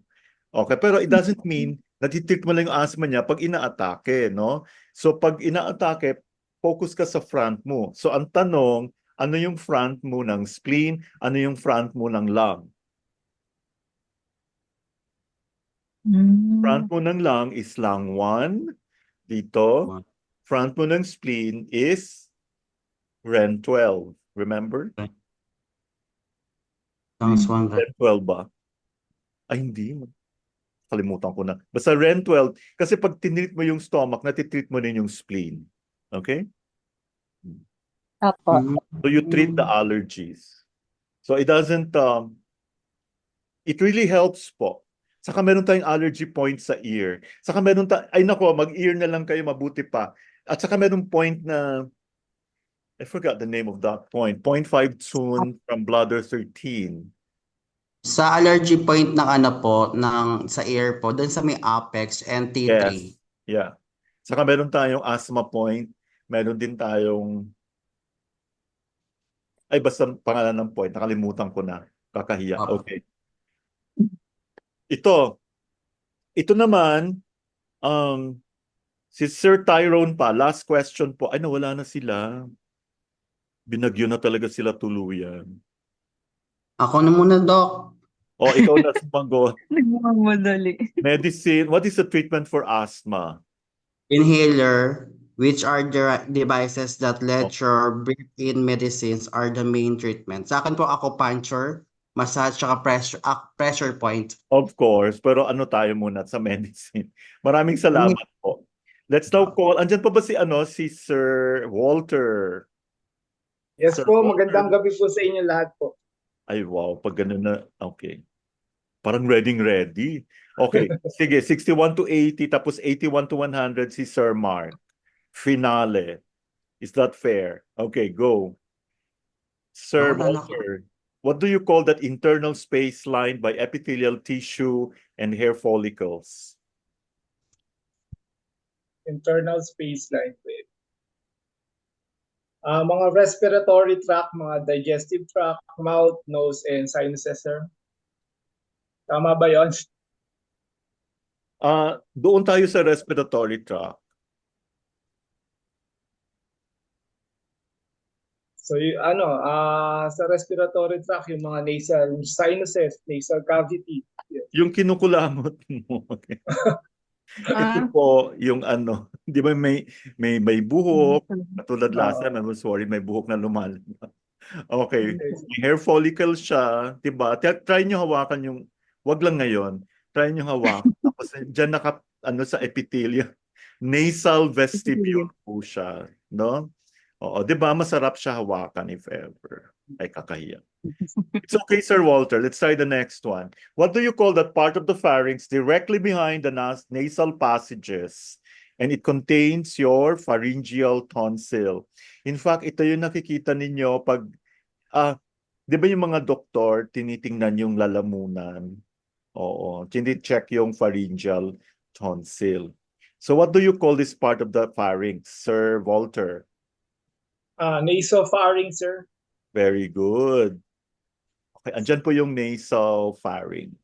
Okay, pero it doesn't mean Natitreat mo lang yung asthma niya pag inaatake, no? So pag inaatake, focus ka sa front mo. So ang tanong, ano yung front mo ng spleen? Ano yung front mo ng lung? Front mo ng lung is lung 1 dito. One. Front mo ng spleen is REN 12. Remember? Lungs 1. REN 12 ba? Ay, hindi. Kalimutan ko na. Basta REN 12. Kasi pag tinreat mo yung stomach, natitreat mo din yung spleen. Okay? Opo. So you treat the allergies. So it doesn't, it really helps po. Saka meron tayong allergy point sa ear. Saka meron ay nako, mag-ear na lang kayo, mabuti pa. At saka meron point na, I forgot the name of that point. 0.5 tune from bladder 13. Sa allergy point ng ano po, sa ear po, doon sa may apex and T3. Yes. Yeah. Saka meron tayong asthma point. Meron din tayong, ay basta pangalan ng point. Nakalimutan ko na. Kakahiya. Opo. Okay. Ito naman, si Sir Tyrone pa, last question po. Ay, nawala na sila. Binagyo na talaga sila tuluyan. Ako na muna, Doc. O, ikaw na sumagot. Nagmamadali. Medicine, what is the treatment for asthma? Inhaler, which are the devices that let your breathe-in medicines are the main treatment. Sa akin po, acupuncture, massage, saka pressure point. Of course, pero ano tayo muna sa medicine. Maraming salamat po. Let's now call, andyan pa ba si Sir Walter? Yes Sir po, Walter. magandang gabi po sa inyo lahat po. Ay, wow, pag ganun na, okay. Parang ready. Okay, sige, 61 to 80, tapos 81 to 100 si Sir Mark. Finale. Is that fair? Okay, go. Sir Wala na Walter, what do you call that internal space lined by epithelial tissue and hair follicles? Internal space line po yun. Mga respiratory tract, mga digestive tract, mouth, nose, and sinuses, sir. Tama ba yun? Doon tayo sa respiratory tract. So, sa respiratory tract, yung mga nasal sinuses, nasal cavity. Yes. Yung kinukulamot mo. Ito po, yung ano, di ba may buhok, katulad lasa, may buhok na lumalabas. Okay, may hair follicle siya, di ba? Try nyo hawakan yung, wag lang ngayon, try nyo hawakan. Tapos dyan sa epithelium, nasal vestibule po siya, no? Oo, di ba? Masarap siya hawakan if ever. Ay, kakahiya. It's okay, Sir Walter. Let's try the next one. What do you call that part of the pharynx directly behind the nasal passages? And it contains your pharyngeal tonsil. In fact, ito yung nakikita ninyo pag, di ba yung mga doktor, tinitingnan yung lalamunan? Oo, tini-check yung pharyngeal tonsil. So what do you call this part of the pharynx, Sir Walter? Nasopharynx, sir. Very good. Okay, andyan po yung nasopharynx.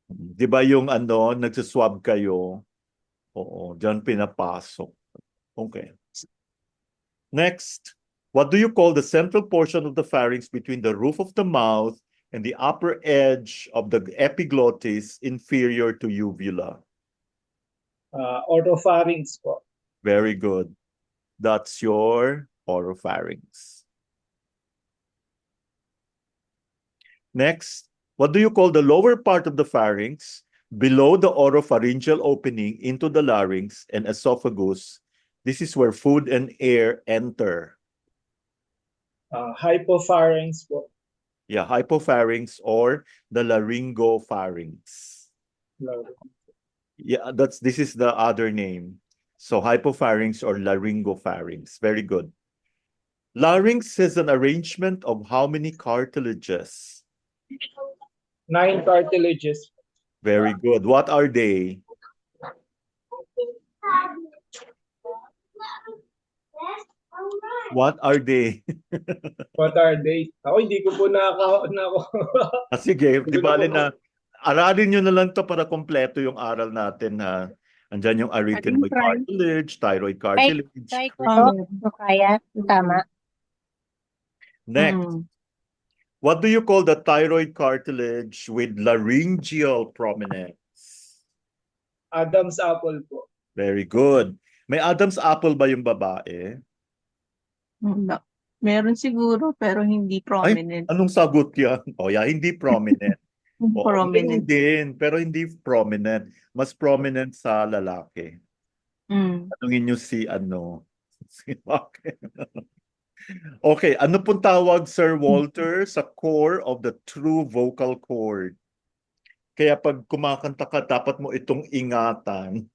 Di ba yung nagsaswab kayo? Oo, dyan pinapasok. Okay. Next, what do you call the central portion of the pharynx between the roof of the mouth and the upper edge of the epiglottis inferior to uvula? Oropharynx po. Very good. That's your oropharynx. Next, what do you call the lower part of the pharynx below the oropharyngeal opening into the larynx and esophagus? This is where food and air enter. Hypopharynx po. Yeah, hypopharynx or the laryngopharynx. Yeah, this is the other name. So hypopharynx or laryngopharynx. Very good. Larynx is an arrangement of how many cartilages? 9 cartilages. Very good. What are they? What are they? What are they? Ako, hindi ko po Sige, di bale na aralin nyo na lang to para kompleto yung aral natin, ha. Andyan yung arytenoid try. cartilage, thyroid cartilage. Try ko to. Kung kaya. Tama. Next, Mm. what do you call the thyroid cartilage with laryngeal prominence? Adam's apple po. Very good. May Adam's apple ba yung babae? Wala. Meron siguro, pero hindi prominent. Anong sagot yan? O yeah, hindi prominent. Oo, meron Prominent. din, pero hindi prominent. Mas prominent sa lalaki. Mm. Tanungin nyo si ano. Si Bakit? Okay, ano pong tawag, Sir Walter, sa core of the true vocal cord? Kaya pag kumakanta ka, dapat mo itong ingatan.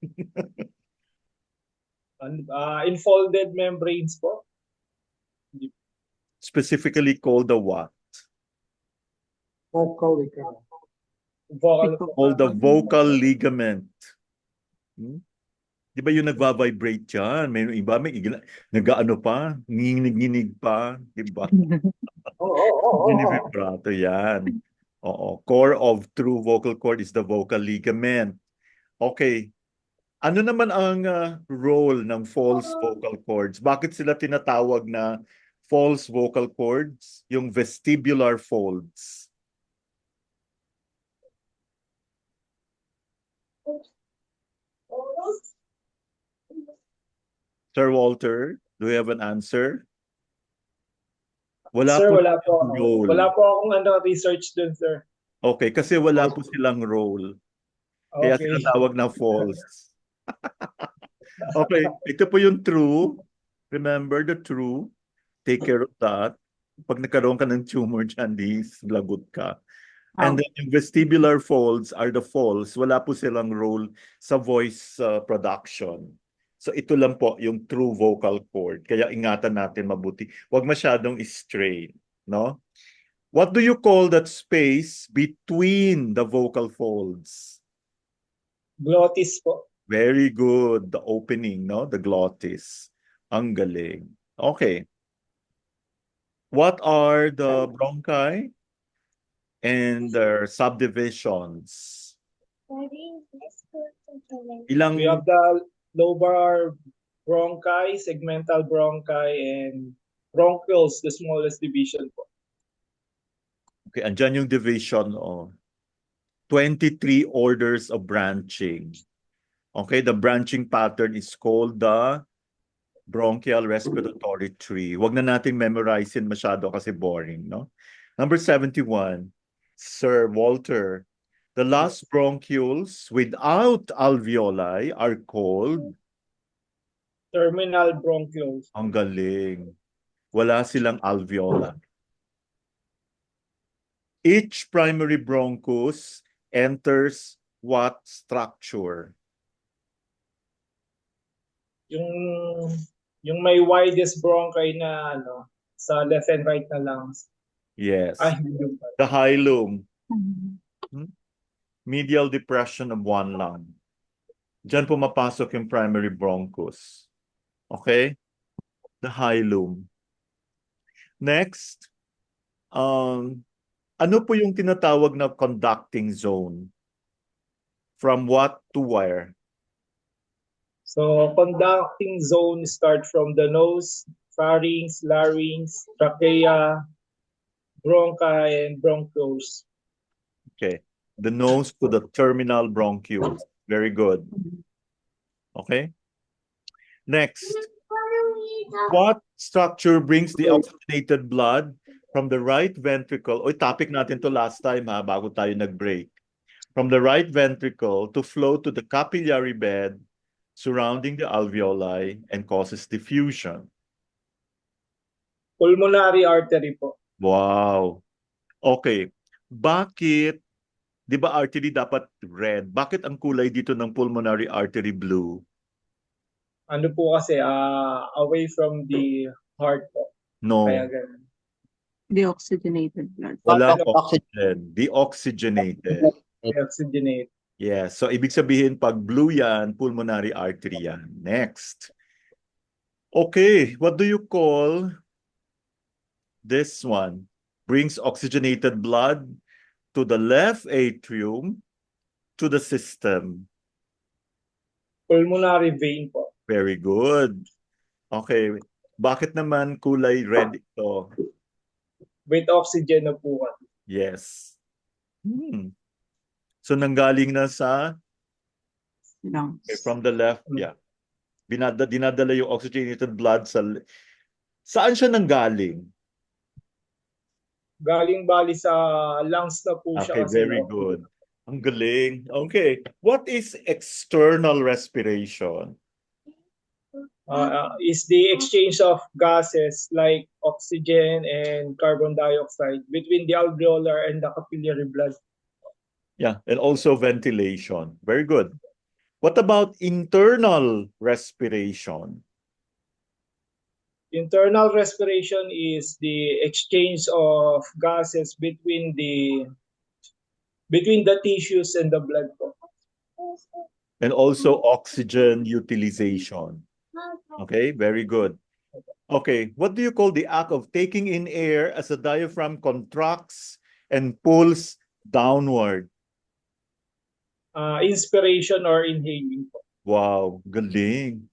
Infolded membranes po. Specifically called the what? Vocal ligament. Vocal po. Called the vocal ligament. Di ba yung nagva-vibrate yan? May iba, nag-ano pa, nginig-nginig pa. Di ba? Vibrato yan. Oo. Core of true vocal cord is the vocal ligament. Okay. Ano naman ang role ng false vocal cords? Bakit sila tinatawag na false vocal cords? Yung vestibular folds. Sir Walter, do you have an answer? Wala Sir, po wala po. silang role. Wala po akong research dun, sir. Okay, kasi wala po silang role. Kaya Okay. tinatawag na false. Okay, ito po yung true. Remember the true. Take care of that. Pag nagkaroon ka ng tumor dyan, lagot ka. And then yung vestibular folds are the false. Wala po silang role sa voice production. So ito lang po yung true vocal cord. Kaya ingatan natin mabuti. Huwag masyadong strain, no? What do you call that space between the vocal folds? Glottis po. Very good. The opening, no? The glottis. Ang galing. Okay. What are the bronchi and their subdivisions? Ilang We have the lobar bronchi, segmental bronchi, and bronchioles, the smallest division po. Okay, andyan yung division, 23 orders of branching. Okay, the branching pattern is called the bronchial respiratory tree. Huwag na natin memorizein masyado kasi boring, no? Number 71, Sir Walter, the last bronchioles without alveoli are called? Terminal bronchioles. Ang galing. Wala silang alveoli. Each primary bronchus enters what structure? Yung may widest bronchi na sa left and right na lungs. Yes. Ay, hindi pa. The hilum. Mm. Medial depression of one lung. Diyan pumapasok yung primary bronchus. Okay? The hilum. Next, ano po yung tinatawag na conducting zone? From what to where? So, conducting zone start from the nose, pharynx, larynx, trachea, bronchi, and bronchioles. Okay. The nose to the terminal bronchioles. Very good. Okay. Next, what structure brings the oxygenated blood from the right ventricle? Oy, topic natin to last time, ha, bago tayo nag-break. From the right ventricle to flow to the capillary bed surrounding the alveoli and causes diffusion. Pulmonary artery po. Wow. Okay. Bakit, di ba artery dapat red? Bakit ang kulay dito ng pulmonary artery blue? Ano po kasi, away from the heart po. No. Kaya ganun. Deoxygenated blood. Wala Bakit oxygen. Deoxygenated. Oxygenate. Yes. So, ibig sabihin, pag blue yan, pulmonary artery yan. Next. Okay. What do you call this one? Brings oxygenated blood to the left atrium, to the system. Pulmonary vein po. Very good. Okay. Bakit naman kulay red ito? With oxygen na po. Yes. So nanggaling na sa okay, from the left, yeah. Dinadala yung oxygenated blood sa saan siya nanggaling? Galing bali sa lungs na po siya. Okay, kasi, very good. Ang galing. Okay. What is external respiration? Is the exchange of gases like oxygen and carbon dioxide between the alveolar and the capillary blood. Yeah, and also ventilation. Very good. What about internal respiration? Internal respiration is the exchange of gases between the tissues and the blood. And also oxygen utilization. Okay, very good. Okay, what do you call the act of taking in air as the diaphragm contracts and pulls downward? Inspiration or inhaling po. Wow, galing.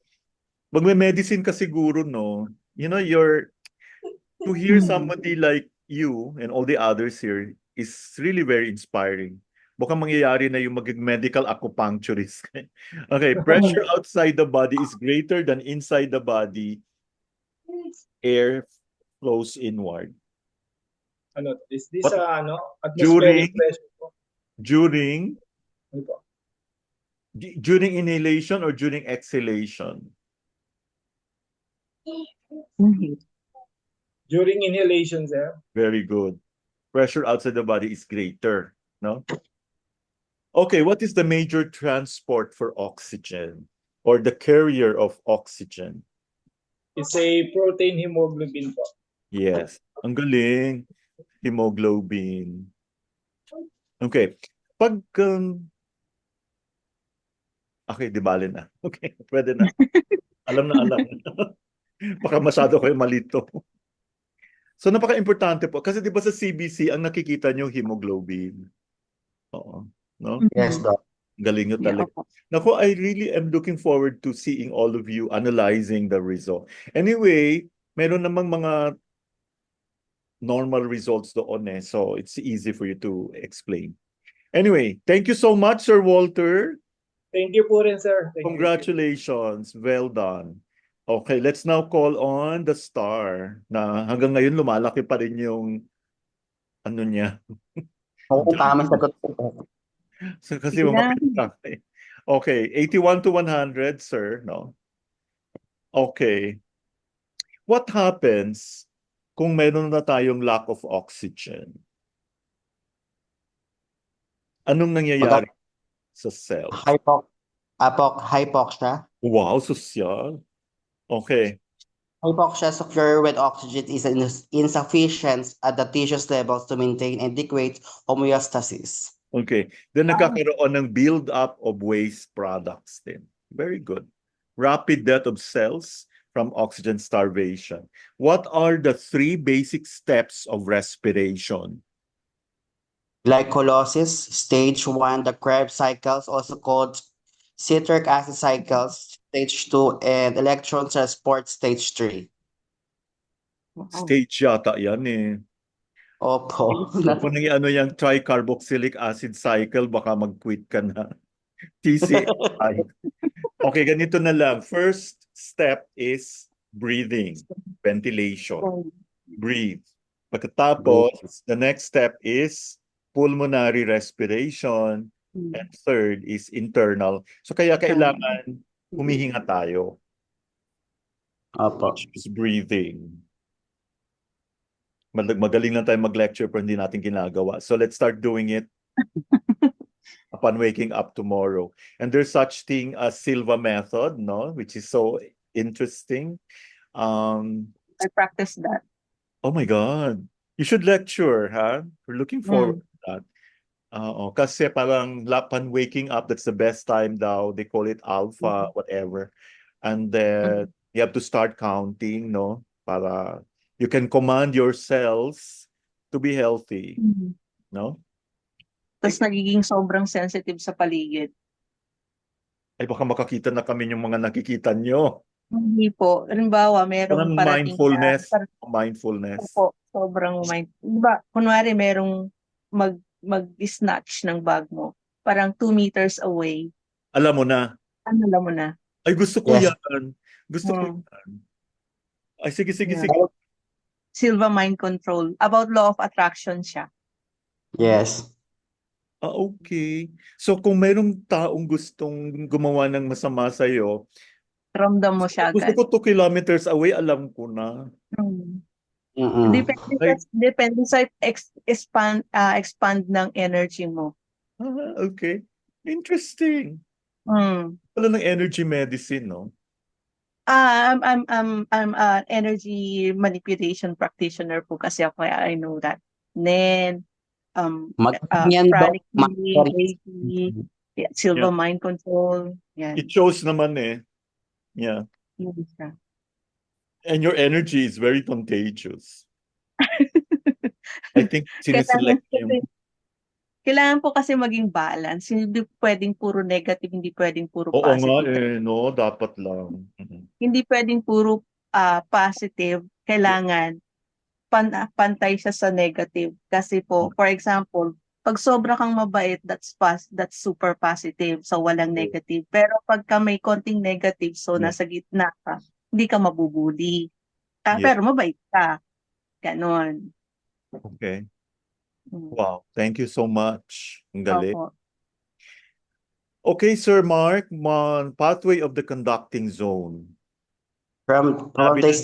Magme-medicine ka siguro, no? You know, to hear somebody like you and all the others here is really very inspiring. Mukhang mangyayari na yung maging medical acupuncturist. Okay, pressure outside the body is greater than inside the body. Air flows inward. Is this What? atmospheric pressure po? During Ano po? during inhalation or during exhalation? During inhalation, sir. Very good. Pressure outside the body is greater, no? Okay, what is the major transport for oxygen or the carrier of oxygen? It's a protein hemoglobin po. Yes. Ang galing. Hemoglobin. Okay. Pag okay, di bale na. Okay, pwede na. Alam na. Baka masyado kayo malito. So napaka-importante po kasi di ba sa CBC ang nakikita nyo hemoglobin. Oo, no? Yes, Doc. Galing nyo talaga. Naku, I really am looking forward to seeing all of you analyzing the result. Anyway, meron namang mga normal results doon eh. So it's easy for you to explain. Anyway, thank you so much, Sir Walter. Thank you po rin, sir. Thank you. Congratulations. Well done. Okay, let's now call on the star na hanggang ngayon lumalaki pa rin yung ano niya. Oo, tama sagot ko. Kasi mapitang. Okay, 81 to 100, sir, no? Okay. What happens kung meron na tayong lack of oxygen? Anong nangyayari sa cell? Hypoxia. Wow, social. Okay. Hypoxia occurs when oxygen is insufficient at the tissues levels to maintain adequate homeostasis. Okay. Then nagkakaroon ng build-up of waste products din. Very good. Rapid death of cells from oxygen starvation. What are the 3 basic steps of respiration? Glycolysis, stage 1, the Krebs cycles, also called citric acid cycles, stage 2, and electron transport, stage 3. Stage yata yan eh. Opo. Kung ano yung tricarboxylic acid cycle, baka mag-quit ka na. TCI. Okay, ganito na lang. First step is breathing, ventilation. Breathe. Pagkatapos, the next step is pulmonary respiration. And third is internal. So kaya kailangan humihinga tayo. Opo. Which is breathing. Magaling lang tayo mag-lecture pero hindi natin ginagawa. So let's start doing it upon waking up tomorrow. And there's such thing as Silva method, no? Which is so interesting. I practice that. Oh my God. You should lecture, huh? We're looking forward to that. Kasi parang upon waking up, that's the best time daw. They call it alpha, whatever. And then you have to start counting, no? Para you can command your cells to be healthy, no? Tapos nagiging sobrang sensitive sa paligid. Ay, baka makakita na kami yung mga nakikita nyo. Hindi po. Halimbawa, merong Parang parating mindfulness. po, sobrang mind. Diba, kunwari merong mag-snatch ng bag mo. Parang 2 meters away. Alam mo na. Alam mo na. Ay, gusto ko Yes. yan. Gusto ko Hmm. yan. Ay, sige, Yeah. sige. Silva mind control. About law of attraction siya. Yes. Ah, okay. So, kung mayroong taong gustong gumawa ng masama sa'yo, Ramdam mo siya gusto agad. ko 2 kilometers away, alam ko na. Hmm. Mm-mm. Depende sa expand ng energy mo. Ah, okay. Interesting. Hmm. Wala ng energy medicine, no? I'm an energy manipulation practitioner po kasi ako, kaya I know that. Then, Magganyan, Doc. pranic healing, Reiki, Silva mind control, yan. It shows naman eh. Yeah. Yun siya. And your energy is very contagious. I think siniselect yung... Kailangan po kasi maging balance. Hindi pwedeng puro negative, hindi pwedeng puro Oo nga positive. eh, no? Dapat lang. Hindi pwedeng puro positive. Kailangan pantay siya sa negative. Kasi po, for example, pag sobra kang mabait, that's super positive. So, walang negative. Pero pagka may konting negative, so Yeah. nasa gitna ka, hindi ka mabubuli. Yeah. Pero mabait ka. Ganon. Okay. Mm. Wow. Thank you so much. Ang galing. Opo. Okay, Sir Mark, pathway of the conducting zone. From Sabi the na-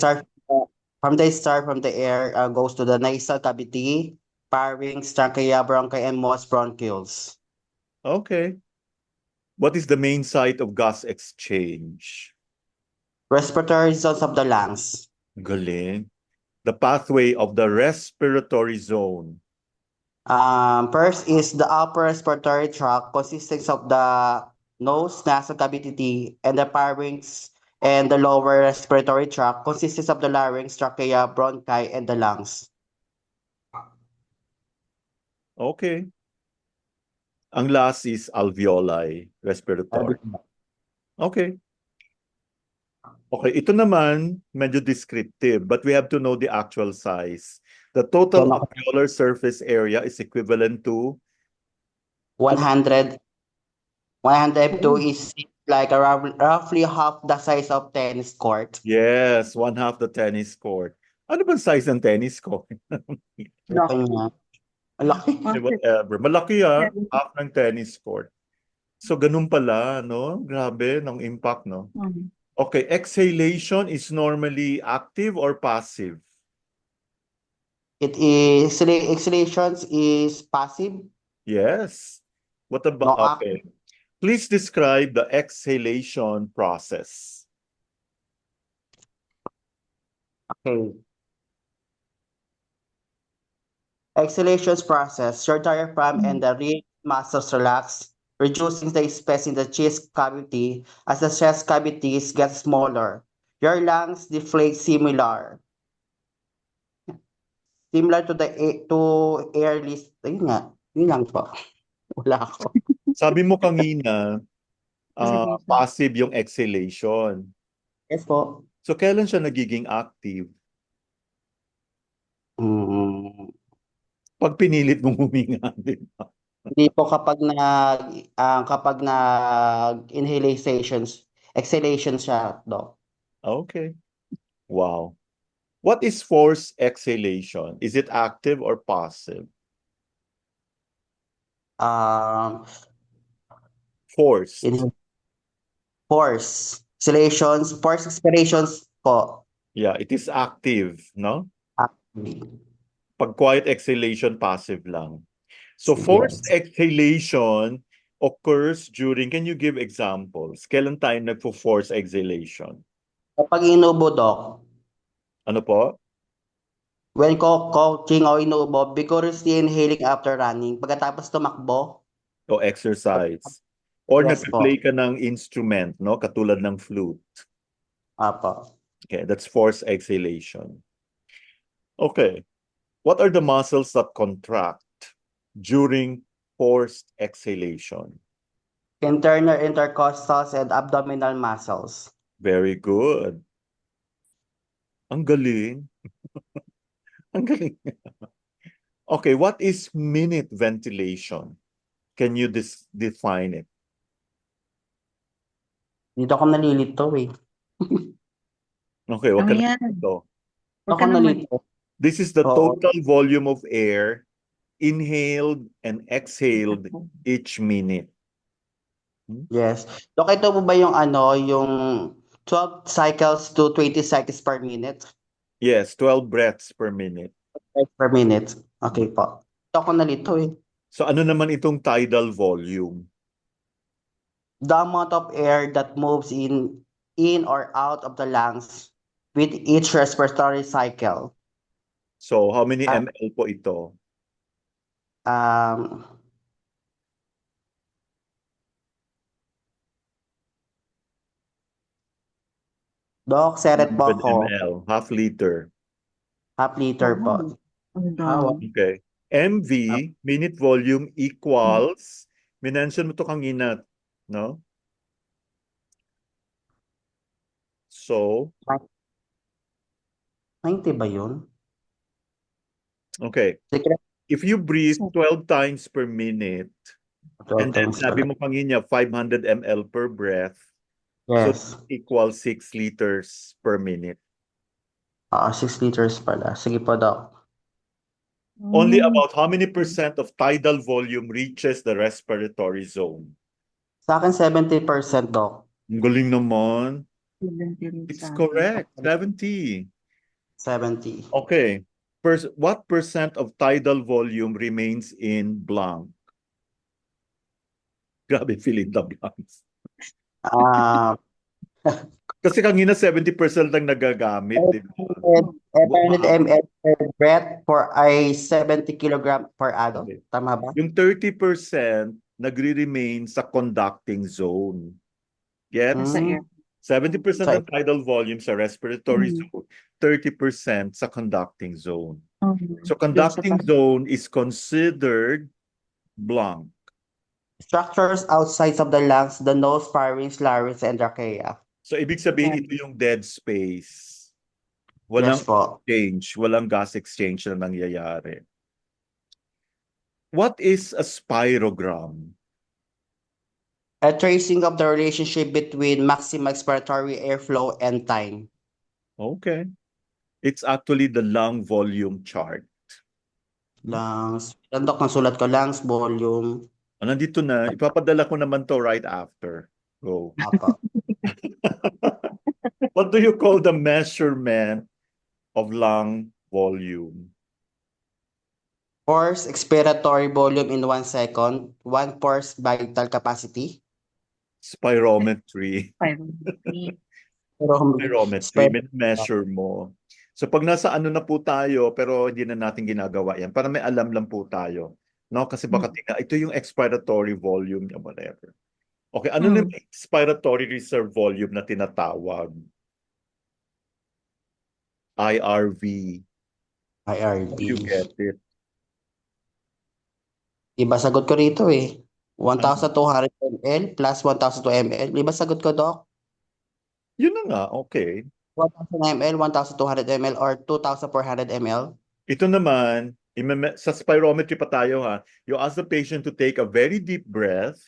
start from the air goes to the nasal cavity, pharynx, trachea, bronchi, and most bronchioles. Okay. What is the main site of gas exchange? Respiratory zones of the lungs. Galing. The pathway of the respiratory zone. First is the upper respiratory tract, consisting of the nose, nasal cavity, and the pharynx, and the lower respiratory tract, consisting of the larynx, trachea, bronchi, and the lungs. Okay. Ang last is alveoli, respiratory. Okay. Okay, ito naman medyo descriptive, but we have to know the actual size. The total So, alveolar surface area is equivalent to 102 is like roughly half the size of tennis court. yes, 1/2 the tennis court. Ano bang size ng tennis court? Laki niya. Ang laki. Whatever. Malaki half ng tennis court. So ganun pala, no? Grabe ng impact, no? Mhm. Okay, exhalation is normally active or passive? It is exhalations is passive. Yes. What No, about okay? Please describe the exhalation process. Okay. Exhalations process. Your diaphragm and the rib muscles relax, reducing the space in the chest cavity as the chest cavities get smaller. Your lungs deflate similar to the air list. Ayun nga. Yun lang po. Wala ako. Sabi mo kanina, Exhalation. passive yung exhalation. Yes po. So kailan siya nagiging active? Pag pinilit mong huminga, di ba? Hindi po kapag exhalation siya, Doc. Okay. Wow. What is forced exhalation? Is it active or passive? Forced. Force expirations po. Yeah, it is active, no? Actually. Pag quiet exhalation, passive lang. So Yes. forced exhalation occurs during, can you give examples? Kailan tayo nagpo-force exhalation? Kapag inubo, Doc, Ano po? when coaching o inubo, vigorously inhaling after running, pagkatapos tumakbo, O exercise? Or Yes nag-play ka ng instrument, no? Katulad ng flute. apo. Okay, that's forced exhalation. Okay. What are the muscles that contract during forced exhalation? Internal intercostals and abdominal muscles. Very good. Ang galing. Ang galing. Okay, what is minute ventilation? Can you define it? Dito ako nalilito eh. Okay, wag ka Ano na yan? dito. Dito ako nalilito. This is the Oo. total volume of air inhaled and exhaled each minute. Yes. Dok, ito po ba yung yung 12 cycles to 20 cycles per minute? Yes, 12 breaths per minute. Per minute. Okay po. Dito ako nalito eh. So ano naman itong tidal volume? The amount of air that moves in or out of the lungs with each respiratory cycle. So how many Ah. ml po ito? Doc, seret po 100 ako. ml, half liter. Half liter po. Ang Ah, dami. Okay. MV, minute volume equals, minention mo to kanina, no? So, 90 ba yun? okay. Secret. If you breathe 12 times per minute, and then sabi mo kanina 500 ml per breath, so Yes. equals 6 liters per minute. 6 liters pala. Sige po, Doc. Only about how many % of tidal volume reaches the respiratory zone? Sa akin, 70%, Doc. Ang galing naman. 70 It's sa akin. correct. 70. 70. Okay. What % of tidal volume remains in blank? Grabe, fill in the blanks. Kasi kanina 70% lang nagagamit, di ba? 800 ml per breath for a 70 kilogram per adult. Okay. Tama ba? Yung 30% nagre-remain sa conducting zone. Get? Sa air. 70% ng tidal volume sa respiratory Mm. zone, 30% sa conducting zone. Mhm. So conducting zone is considered blank. Structures outside of the lungs, the nose, pharynx, larynx, and trachea. So ibig sabihin ito yung dead space. Walang Yes po. exchange, walang gas exchange na nangyayari. What is a spirogram? A tracing of the relationship between maximum expiratory airflow and time. Okay. It's actually the lung volume chart. Lungs. Doc, ang sulat ko, lungs, volume. Nandito na. Ipapadala ko naman to right after. Go. Apa. What do you call the measurement of lung volume? Forced expiratory volume in 1 second. 1 forced vital capacity. Spirometry. Spirometry. Measure mo. So pag nasa ano na po tayo, pero hindi na natin ginagawa yan, para may alam lang po tayo. No? Kasi baka tingnan, ito yung expiratory volume niya, whatever. Okay, ano na yung expiratory reserve volume na tinatawag? IRV. IRV. You get it. Iba sagot ko rito eh. 1,200 ml plus 1,002 ml. Iba sagot ko, Doc? Yun na nga, okay. 1,000 ml, 1,200 ml, or 2,400 ml? Ito naman, sa spirometry pa tayo ha, you ask the patient to take a very deep breath.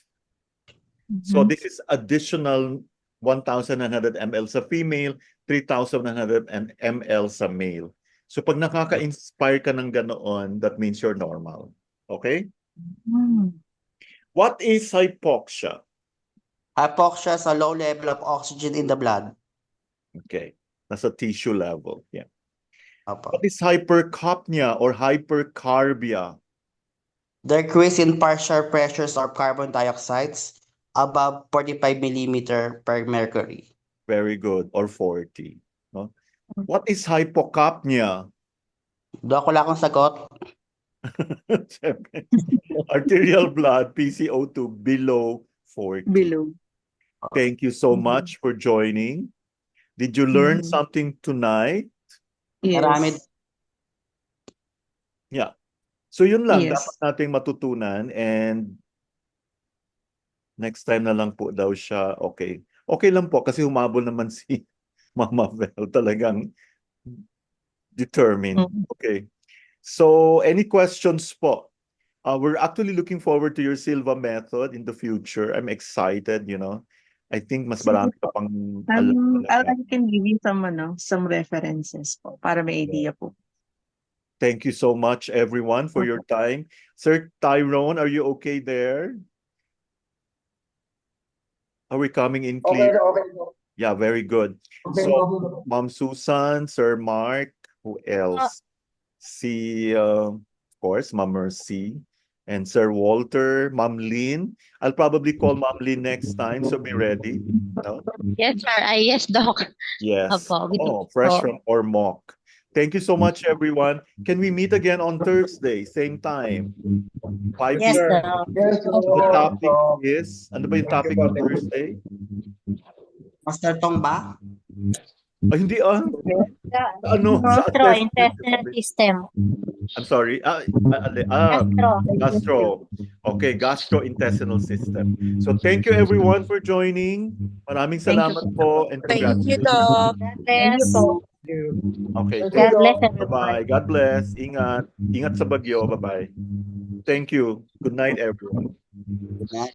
So this is additional 1,900 ml sa female, 3,900 ml sa male. So pag nakaka-inspire ka ng ganoon, that means you're normal. Okay? What is hypoxia? Hypoxia is a low level of oxygen in the blood. Okay. Nasa tissue level. Yeah. Opo. What is hypercapnia or hypercarbia? Decrease in partial pressures of carbon dioxides above 45 millimeter per mercury. Very good. Or 40. No? What is hypocapnia? Doc, wala akong sagot. Arterial blood, PCO2 below 40. Below. Thank you so much for joining. Did you learn something tonight? Yes. Marami. Yeah. So yun lang, Yes. dapat nating matutunan, and next time na lang po daw siya. Okay. Okay lang po kasi humabol naman si Mama Vel, talagang determined. Mm. Okay. So any questions po? We're actually looking forward to your Silva method in the future. I'm excited, I think mas Sige marami ka po. pang alam I talaga. can give you some references po para may idea po. Thank you so much, everyone, for your time. Sir Tyrone, are you okay there? Are we coming in Okay, clear? okay. Yeah, very good. Okay, So, okay. Ma'am Susan, Sir Mark, who else? Of course, Ma'am Mercy, and Sir Walter, Ma'am Lynn. I'll probably call Ma'am Lynn next time, so be ready. No? Yes, sir. Yes, Doc. Yes. Opo, Fresh opo. from Ormoc. Thank you so much, everyone. Can we meet again on Thursday, same time? 5 Yes, p.m. Doc. Yes, The topic is, ano ba yung Thank topic you po, on thank you. Thursday? Master Tong ba? Ay, hindi Ano? Sa Gastrointestinal system. I'm sorry. Gastro. Okay, gastrointestinal system. So thank you everyone for joining. Maraming Thank you salamat po, and Thank you, congratulations. Doc. God Thank you bless. po. Okay, God bless everyone. bye-bye. God bless. Ingat. Ingat sa bagyo. Bye-bye. Thank you. Good night, everyone.